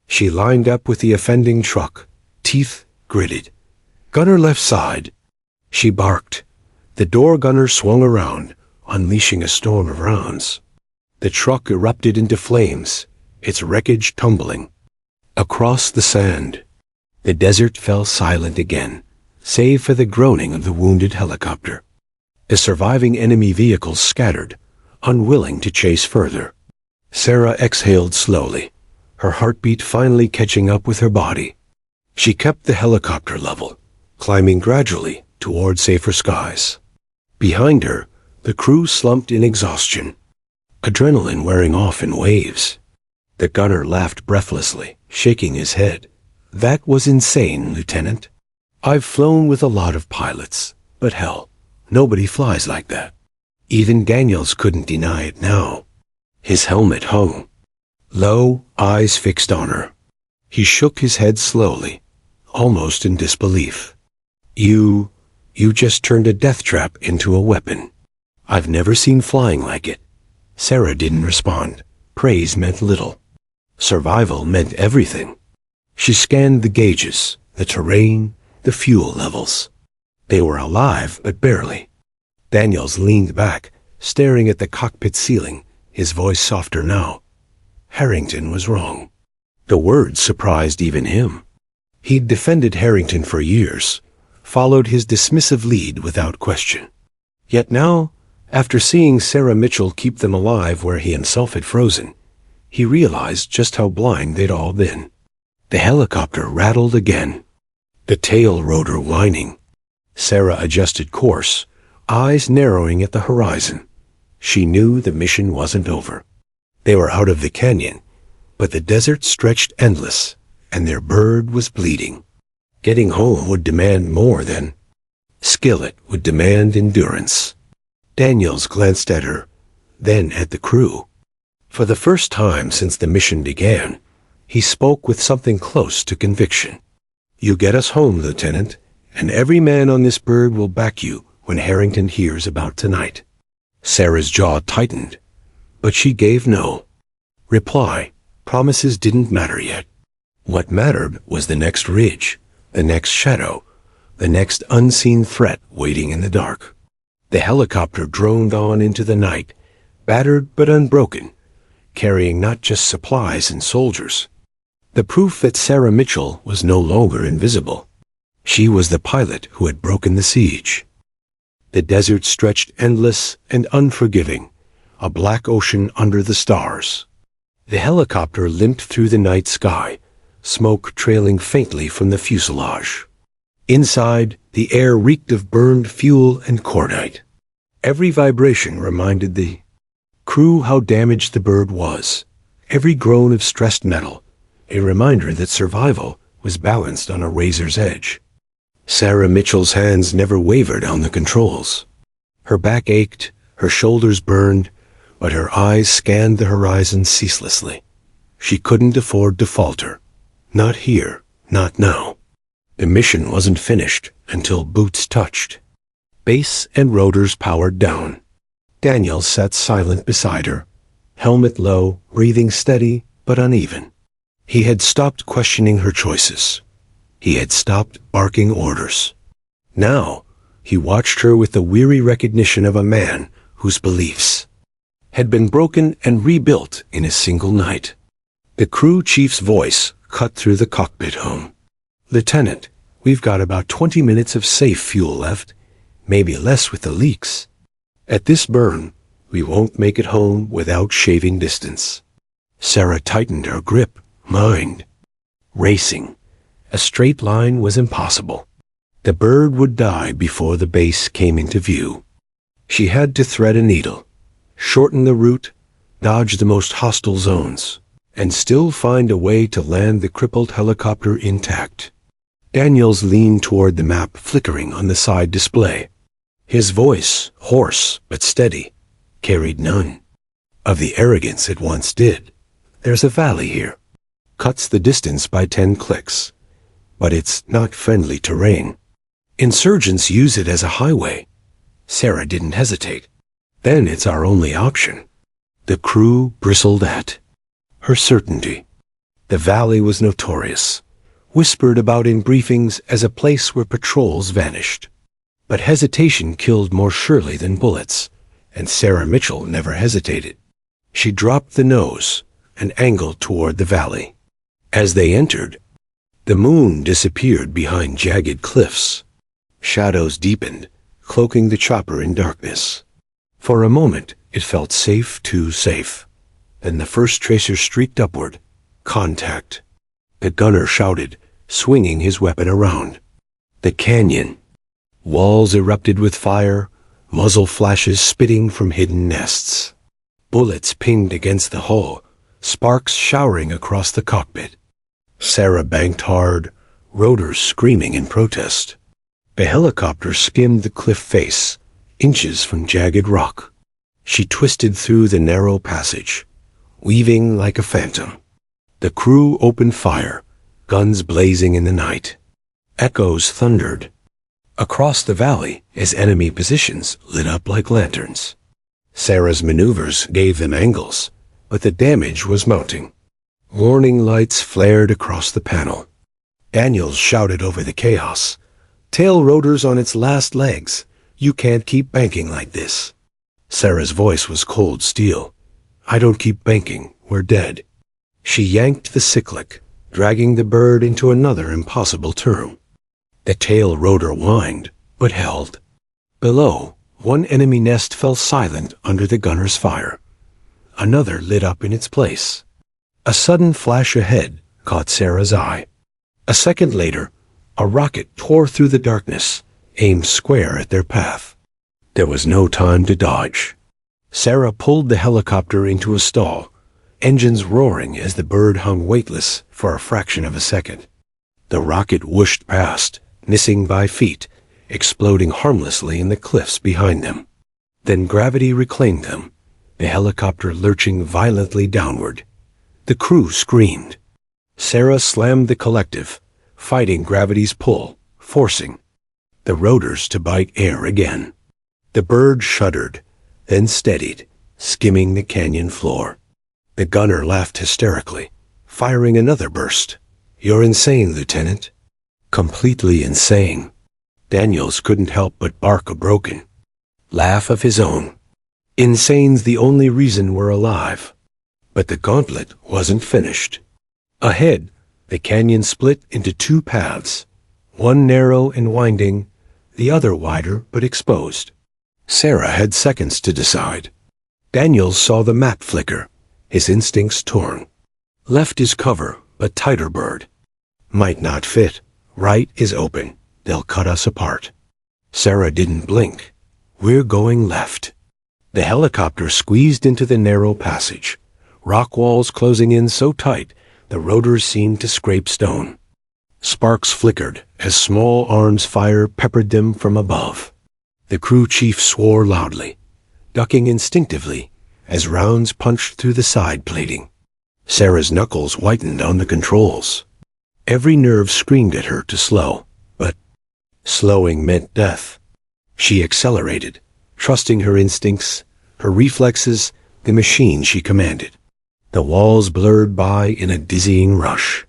She lined up with the offending truck, teeth gritted. Gunner left side. She barked. The door gunner swung around, unleashing a storm of rounds. The truck erupted into flames, its wreckage tumbling. Across the sand, the desert fell silent again, save for the groaning of the wounded helicopter. The surviving enemy vehicles scattered, unwilling to chase further. Sarah exhaled slowly, her heartbeat finally catching up with her body. She kept the helicopter level, climbing gradually toward safer skies. Behind her, the crew slumped in exhaustion, adrenaline wearing off in waves. The gunner laughed breathlessly, shaking his head. That was insane, Lieutenant. I've flown with a lot of pilots, but hell, nobody flies like that. Even Daniels couldn't deny it now. His helmet hung low, eyes fixed on her. He shook his head slowly, almost in disbelief. You just turned a death trap into a weapon. I've never seen flying like it. Sarah didn't respond. Praise meant little. Survival meant everything. She scanned the gauges, the terrain, the fuel levels. They were alive, but barely. Daniels leaned back, staring at the cockpit ceiling, his voice softer now. Harrington was wrong. The words surprised even him. He'd defended Harrington for years, followed his dismissive lead without question. Yet now, after seeing Sarah Mitchell keep them alive where he himself had frozen, he realized just how blind they'd all been. The helicopter rattled again, the tail rotor whining. Sarah adjusted course, eyes narrowing at the horizon. She knew the mission wasn't over. They were out of the canyon, but the desert stretched endless, and their bird was bleeding. Getting home would demand more than Skillet would demand endurance. Daniels glanced at her, then at the crew. For the first time since the mission began, he spoke with something close to conviction. You get us home, Lieutenant, and every man on this bird will back you when Harrington hears about tonight. Sarah's jaw tightened, but she gave no reply. Promises didn't matter yet. What mattered was the next ridge, the next shadow, the next unseen threat waiting in the dark. The helicopter droned on into the night, battered but unbroken, carrying not just supplies and soldiers. The proof that Sarah Mitchell was no longer invisible. She was the pilot who had broken the siege. The desert stretched endless and unforgiving, a black ocean under the stars. The helicopter limped through the night sky, smoke trailing faintly from the fuselage. Inside, the air reeked of burned fuel and cordite. Every vibration reminded the crew how damaged the bird was. Every groan of stressed metal, a reminder that survival was balanced on a razor's edge. Sarah Mitchell's hands never wavered on the controls. Her back ached, her shoulders burned, but her eyes scanned the horizon ceaselessly. She couldn't afford to falter. Not here, not now. The mission wasn't finished until boots touched. Base and rotors powered down. Daniel sat silent beside her, helmet low, breathing steady but uneven. He had stopped questioning her choices. He had stopped barking orders. Now, he watched her with the weary recognition of a man whose beliefs had been broken and rebuilt in a single night. The crew chief's voice cut through the cockpit hum. Lieutenant, we've got about 20 minutes of safe fuel left, maybe less with the leaks. At this burn, we won't make it home without shaving distance. Sarah tightened her grip, mind racing. A straight line was impossible. The bird would die before the base came into view. She had to thread a needle, shorten the route, dodge the most hostile zones, and still find a way to land the crippled helicopter intact. Daniels leaned toward the map flickering on the side display. His voice, hoarse but steady, carried none of the arrogance it once did. There's a valley here. Cuts the distance by 10 clicks. But it's not friendly terrain. Insurgents use it as a highway. Sarah didn't hesitate. Then it's our only option. The crew bristled at her certainty. The valley was notorious, whispered about in briefings as a place where patrols vanished. But hesitation killed more surely than bullets, and Sarah Mitchell never hesitated. She dropped the nose and angled toward the valley. As they entered, the moon disappeared behind jagged cliffs. Shadows deepened, cloaking the chopper in darkness. For a moment, it felt safe, too safe. Then the first tracer streaked upward. Contact. The gunner shouted, swinging his weapon around. The canyon. Walls erupted with fire, muzzle flashes spitting from hidden nests. Bullets pinged against the hull, sparks showering across the cockpit. Sarah banked hard, rotors screaming in protest. The helicopter skimmed the cliff face, inches from jagged rock. She twisted through the narrow passage, weaving like a phantom. The crew opened fire, guns blazing in the night. Echoes thundered across the valley as enemy positions lit up like lanterns. Sarah's maneuvers gave them angles, but the damage was mounting. Warning lights flared across the panel. Daniels shouted over the chaos. Tail rotors on its last legs. You can't keep banking like this. Sarah's voice was cold steel. I don't keep banking. We're dead. She yanked the cyclic, dragging the bird into another impossible turn. The tail rotor whined, but held. Below, one enemy nest fell silent under the gunner's fire. Another lit up in its place. A sudden flash ahead caught Sarah's eye. A second later, a rocket tore through the darkness, aimed square at their path. There was no time to dodge. Sarah pulled the helicopter into a stall, engines roaring as the bird hung weightless for a fraction of a second. The rocket whooshed past, missing by feet, exploding harmlessly in the cliffs behind them. Then gravity reclaimed them, the helicopter lurching violently downward. The crew screamed. Sarah slammed the collective, fighting gravity's pull, forcing the rotors to bite air again. The bird shuddered, then steadied, skimming the canyon floor. The gunner laughed hysterically, firing another burst. You're insane, Lieutenant. Completely insane. Daniels couldn't help but bark a broken laugh of his own. Insane's the only reason we're alive. But the gauntlet wasn't finished. Ahead, the canyon split into two paths, one narrow and winding, the other wider but exposed. Sarah had seconds to decide. Daniels saw the map flicker, his instincts torn. Left is cover, but tighter bird. Might not fit. Right is open. They'll cut us apart. Sarah didn't blink. We're going left. The helicopter squeezed into the narrow passage, rock walls closing in so tight the rotors seemed to scrape stone. Sparks flickered as small arms fire peppered them from above. The crew chief swore loudly, ducking instinctively as rounds punched through the side plating. Sarah's knuckles whitened on the controls. Every nerve screamed at her to slow, but slowing meant death. She accelerated, trusting her instincts, her reflexes, the machine she commanded. The walls blurred by in a dizzying rush.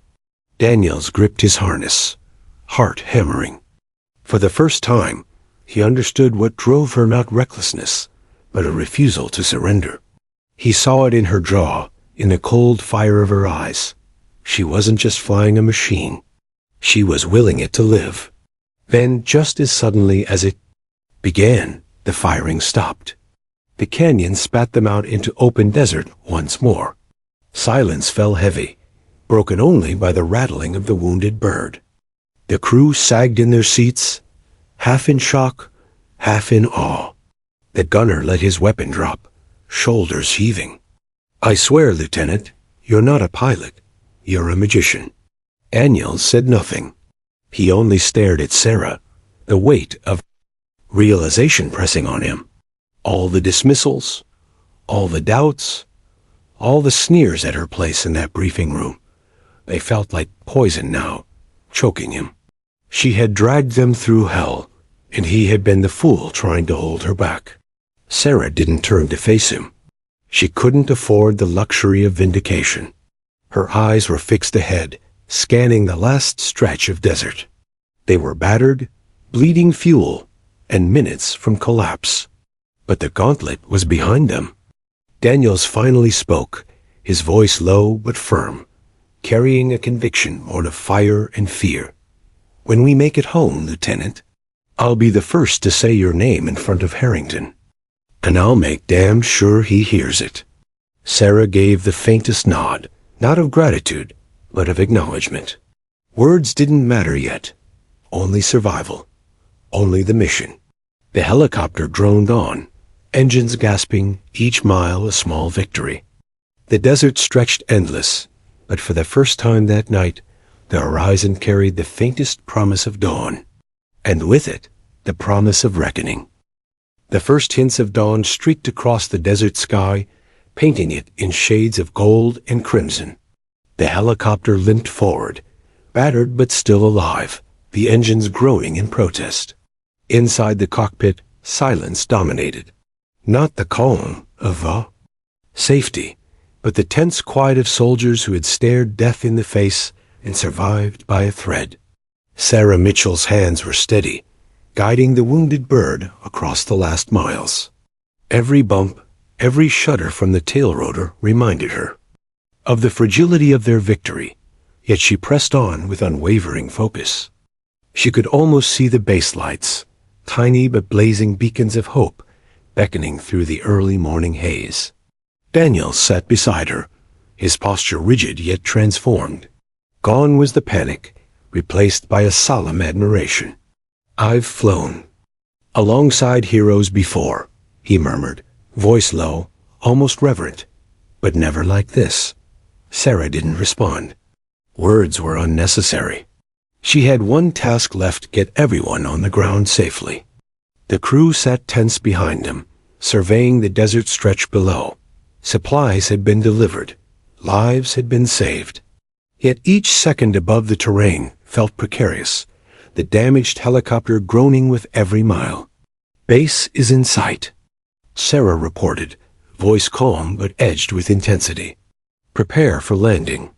Daniels gripped his harness, heart hammering. For the first time, he understood what drove her, not recklessness, but a refusal to surrender. He saw it in her jaw, in the cold fire of her eyes. She wasn't just flying a machine. She was willing it to live. Then, just as suddenly as it began, the firing stopped. The canyon spat them out into open desert once more. Silence fell heavy, broken only by the rattling of the wounded bird. The crew sagged in their seats, half in shock, half in awe. The gunner let his weapon drop, shoulders heaving. I swear, Lieutenant, "You're not a pilot. You're a magician." Daniel said nothing. He only stared at Sarah, the weight of realization pressing on him. All the dismissals, all the doubts, all the sneers at her place in that briefing room. They felt like poison now, choking him. She had dragged them through hell, and he had been the fool trying to hold her back. Sarah didn't turn to face him. She couldn't afford the luxury of vindication. Her eyes were fixed ahead, scanning the last stretch of desert. They were battered, bleeding fuel, and minutes from collapse. But the gauntlet was behind them. Daniels finally spoke, his voice low but firm, carrying a conviction born of fire and fear. "When we make it home, Lieutenant, I'll be the first to say your name in front of Harrington. And I'll make damn sure he hears it." Sarah gave the faintest nod, not of gratitude, but of acknowledgement. Words didn't matter yet. Only survival. Only the mission. The helicopter droned on, engines gasping, each mile a small victory. The desert stretched endless, but for the first time that night, the horizon carried the faintest promise of dawn, and with it, the promise of reckoning. The first hints of dawn streaked across the desert sky, painting it in shades of gold and crimson. The helicopter limped forward, battered but still alive, the engines groaning in protest. Inside the cockpit, silence dominated. Not the calm of safety, but the tense quiet of soldiers who had stared death in the face and survived by a thread. Sarah Mitchell's hands were steady, guiding the wounded bird across the last miles. Every bump, every shudder from the tail rotor reminded her of the fragility of their victory, yet she pressed on with unwavering focus. She could almost see the base lights, tiny but blazing beacons of hope, beckoning through the early morning haze. Daniel sat beside her, his posture rigid yet transformed. Gone was the panic, replaced by a solemn admiration. "I've flown alongside heroes before," he murmured, voice low, almost reverent, "but never like this." Sarah didn't respond. Words were unnecessary. She had one task left: get everyone on the ground safely. The crew sat tense behind them, surveying the desert stretch below. Supplies had been delivered. Lives had been saved. Yet each second above the terrain felt precarious, the damaged helicopter groaning with every mile. "Base is in sight," Sarah reported, voice calm but edged with intensity. "Prepare for landing."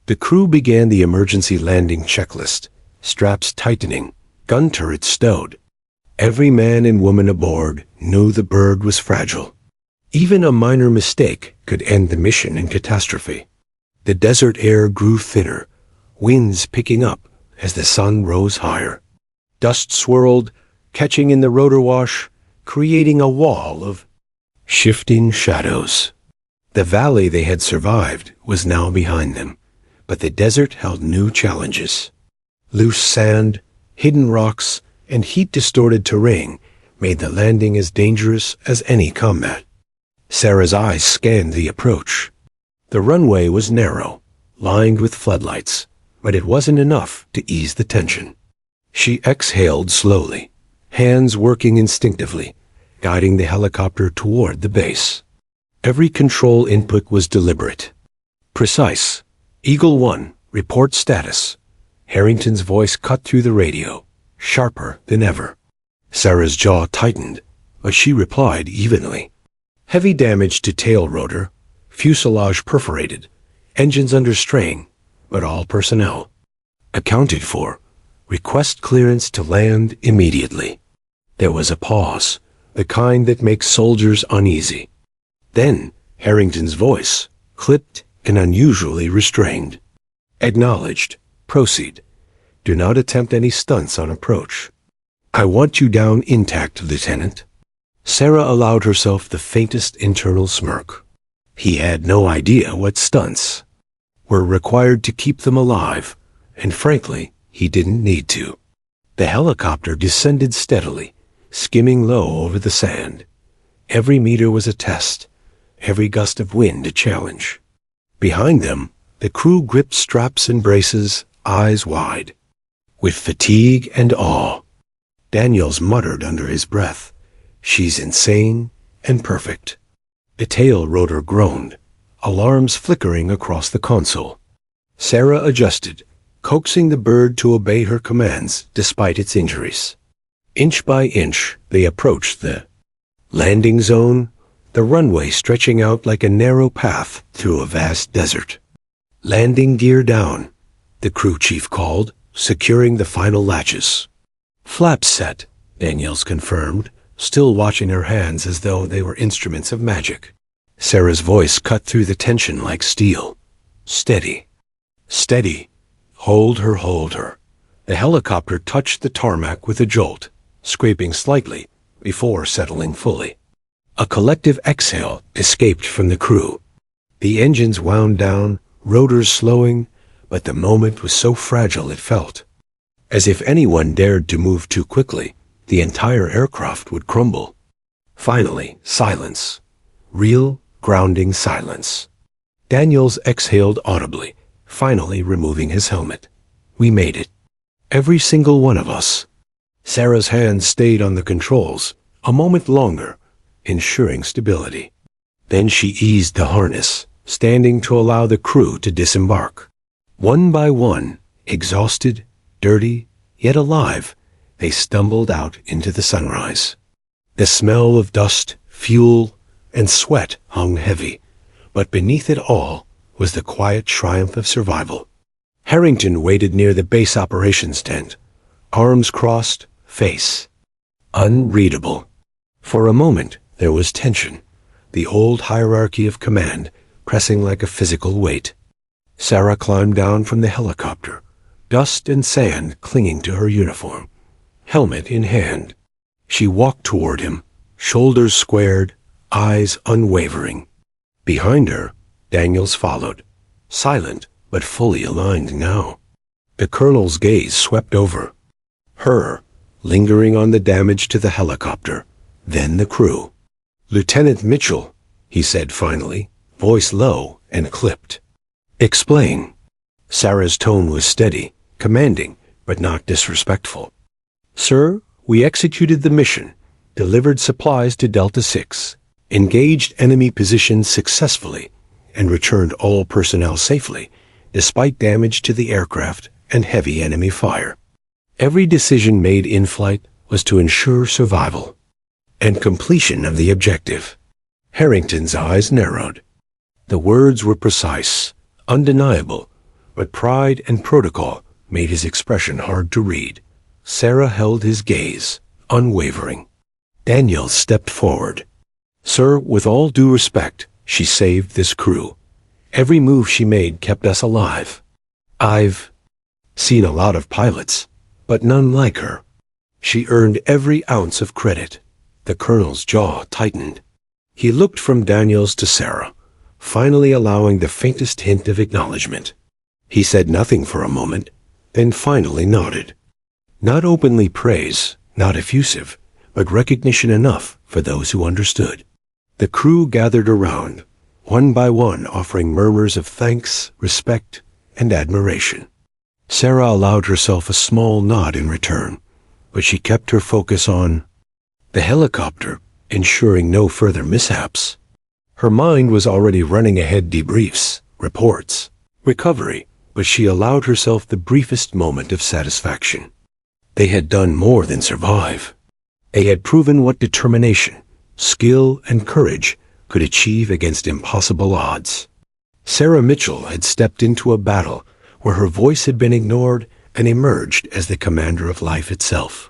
The crew began the emergency landing checklist, straps tightening, gun turrets stowed. Every man and woman aboard knew the bird was fragile. Even a minor mistake could end the mission in catastrophe. The desert air grew thinner, winds picking up as the sun rose higher. Dust swirled, catching in the rotor wash, creating a wall of shifting shadows. The valley they had survived was now behind them, but the desert held new challenges. Loose sand, hidden rocks, and heat-distorted terrain made the landing as dangerous as any combat. Sarah's eyes scanned the approach. The runway was narrow, lined with floodlights, but it wasn't enough to ease the tension. She exhaled slowly, hands working instinctively, guiding the helicopter toward the base. Every control input was deliberate. Precise. "Eagle 1, report status." Harrington's voice cut through the radio, sharper than ever. Sarah's jaw tightened, but she replied evenly. "Heavy damage to tail rotor, fuselage perforated, engines under strain, but all personnel accounted for. Request clearance to land immediately." There was a pause, the kind that makes soldiers uneasy. Then Harrington's voice, clipped and unusually restrained. "Acknowledged. Proceed. Do not attempt any stunts on approach. I want you down intact, Lieutenant." Sarah allowed herself the faintest internal smirk. He had no idea what stunts were required to keep them alive, and frankly, he didn't need to. The helicopter descended steadily, skimming low over the sand. Every meter was a test, every gust of wind a challenge. Behind them, the crew gripped straps and braces, eyes wide. With fatigue and awe, Daniels muttered under his breath, "She's insane and perfect." The tail rotor groaned, alarms flickering across the console. Sarah adjusted, coaxing the bird to obey her commands despite its injuries. Inch by inch, they approached the landing zone, the runway stretching out like a narrow path through a vast desert. "Landing gear down," the crew chief called, securing the final latches. "Flaps set," Daniels confirmed, still watching her hands as though they were instruments of magic. Sarah's voice cut through the tension like steel. "Steady. Steady. Hold her, hold her." The helicopter touched the tarmac with a jolt, scraping slightly before settling fully. A collective exhale escaped from the crew. The engines wound down, rotors slowing, but the moment was so fragile it felt. As if anyone dared to move too quickly, the entire aircraft would crumble. Finally, silence. Real, grounding silence. Daniels exhaled audibly, finally removing his helmet. "We made it. Every single one of us." Sarah's hand stayed on the controls, a moment longer, ensuring stability. Then she eased the harness, standing to allow the crew to disembark. One by one, exhausted, dirty, yet alive, they stumbled out into the sunrise. The smell of dust, fuel, and sweat hung heavy, but beneath it all was the quiet triumph of survival. Harrington waited near the base operations tent, arms crossed, face unreadable. For a moment, there was tension, the old hierarchy of command pressing like a physical weight. Sarah climbed down from the helicopter, dust and sand clinging to her uniform, helmet in hand. She walked toward him, shoulders squared, eyes unwavering. Behind her, Daniels followed, silent but fully aligned now. The colonel's gaze swept over her, lingering on the damage to the helicopter, then the crew. "Lieutenant Mitchell," he said finally, voice low and clipped. "Explain." Sarah's tone was steady, commanding, but not disrespectful. "Sir, we executed the mission, delivered supplies to Delta 6, engaged enemy positions successfully, and returned all personnel safely, despite damage to the aircraft and heavy enemy fire. Every decision made in flight was to ensure survival and completion of the objective." Harrington's eyes narrowed. The words were precise, undeniable, but pride and protocol made his expression hard to read. Sarah held his gaze, unwavering. Daniels stepped forward. "Sir, with all due respect, she saved this crew. Every move she made kept us alive. I've seen a lot of pilots, but none like her. She earned every ounce of credit." The colonel's jaw tightened. He looked from Daniels to Sarah, finally allowing the faintest hint of acknowledgement. He said nothing for a moment, then finally nodded. Not openly praise, not effusive, but recognition enough for those who understood. The crew gathered around, one by one offering murmurs of thanks, respect, and admiration. Sarah allowed herself a small nod in return, but she kept her focus on the helicopter, ensuring no further mishaps. Her mind was already running ahead debriefs, reports, recovery, but she allowed herself the briefest moment of satisfaction. They had done more than survive. They had proven what determination, skill, and courage could achieve against impossible odds. Sarah Mitchell had stepped into a battle where her voice had been ignored and emerged as the commander of life itself.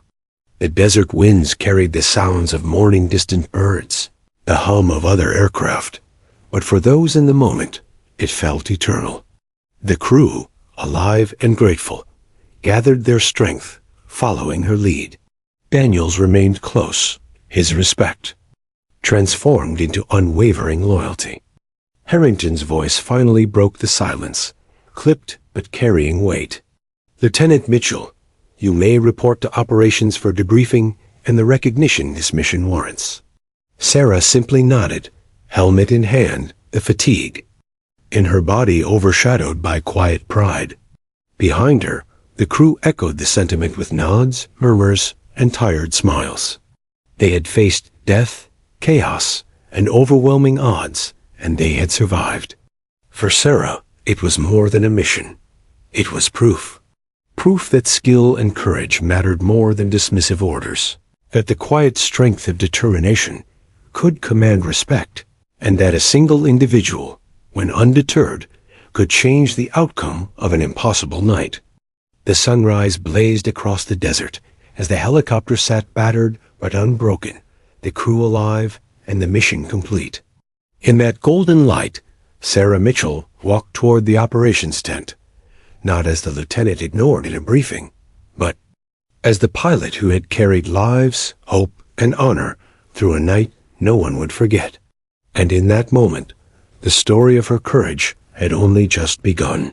The desert winds carried the sounds of mourning distant birds, the hum of other aircraft, but for those in the moment, it felt eternal. The crew, alive and grateful, gathered their strength, following her lead. Daniels remained close, his respect transformed into unwavering loyalty. Harrington's voice finally broke the silence, clipped but carrying weight. "Lieutenant Mitchell, you may report to operations for debriefing and the recognition this mission warrants." Sarah simply nodded, helmet in hand, the fatigue in her body overshadowed by quiet pride. Behind her, the crew echoed the sentiment with nods, murmurs, and tired smiles. They had faced death, chaos, and overwhelming odds, and they had survived. For Sarah, it was more than a mission. It was proof. Proof that skill and courage mattered more than dismissive orders, that the quiet strength of determination could command respect, and that a single individual, when undeterred, could change the outcome of an impossible night. The sunrise blazed across the desert as the helicopter sat battered but unbroken, the crew alive and the mission complete. In that golden light, Sarah Mitchell walked toward the operations tent, not as the lieutenant ignored in a briefing, but as the pilot who had carried lives, hope, and honor through a night no one would forget. And in that moment, the story of her courage had only just begun.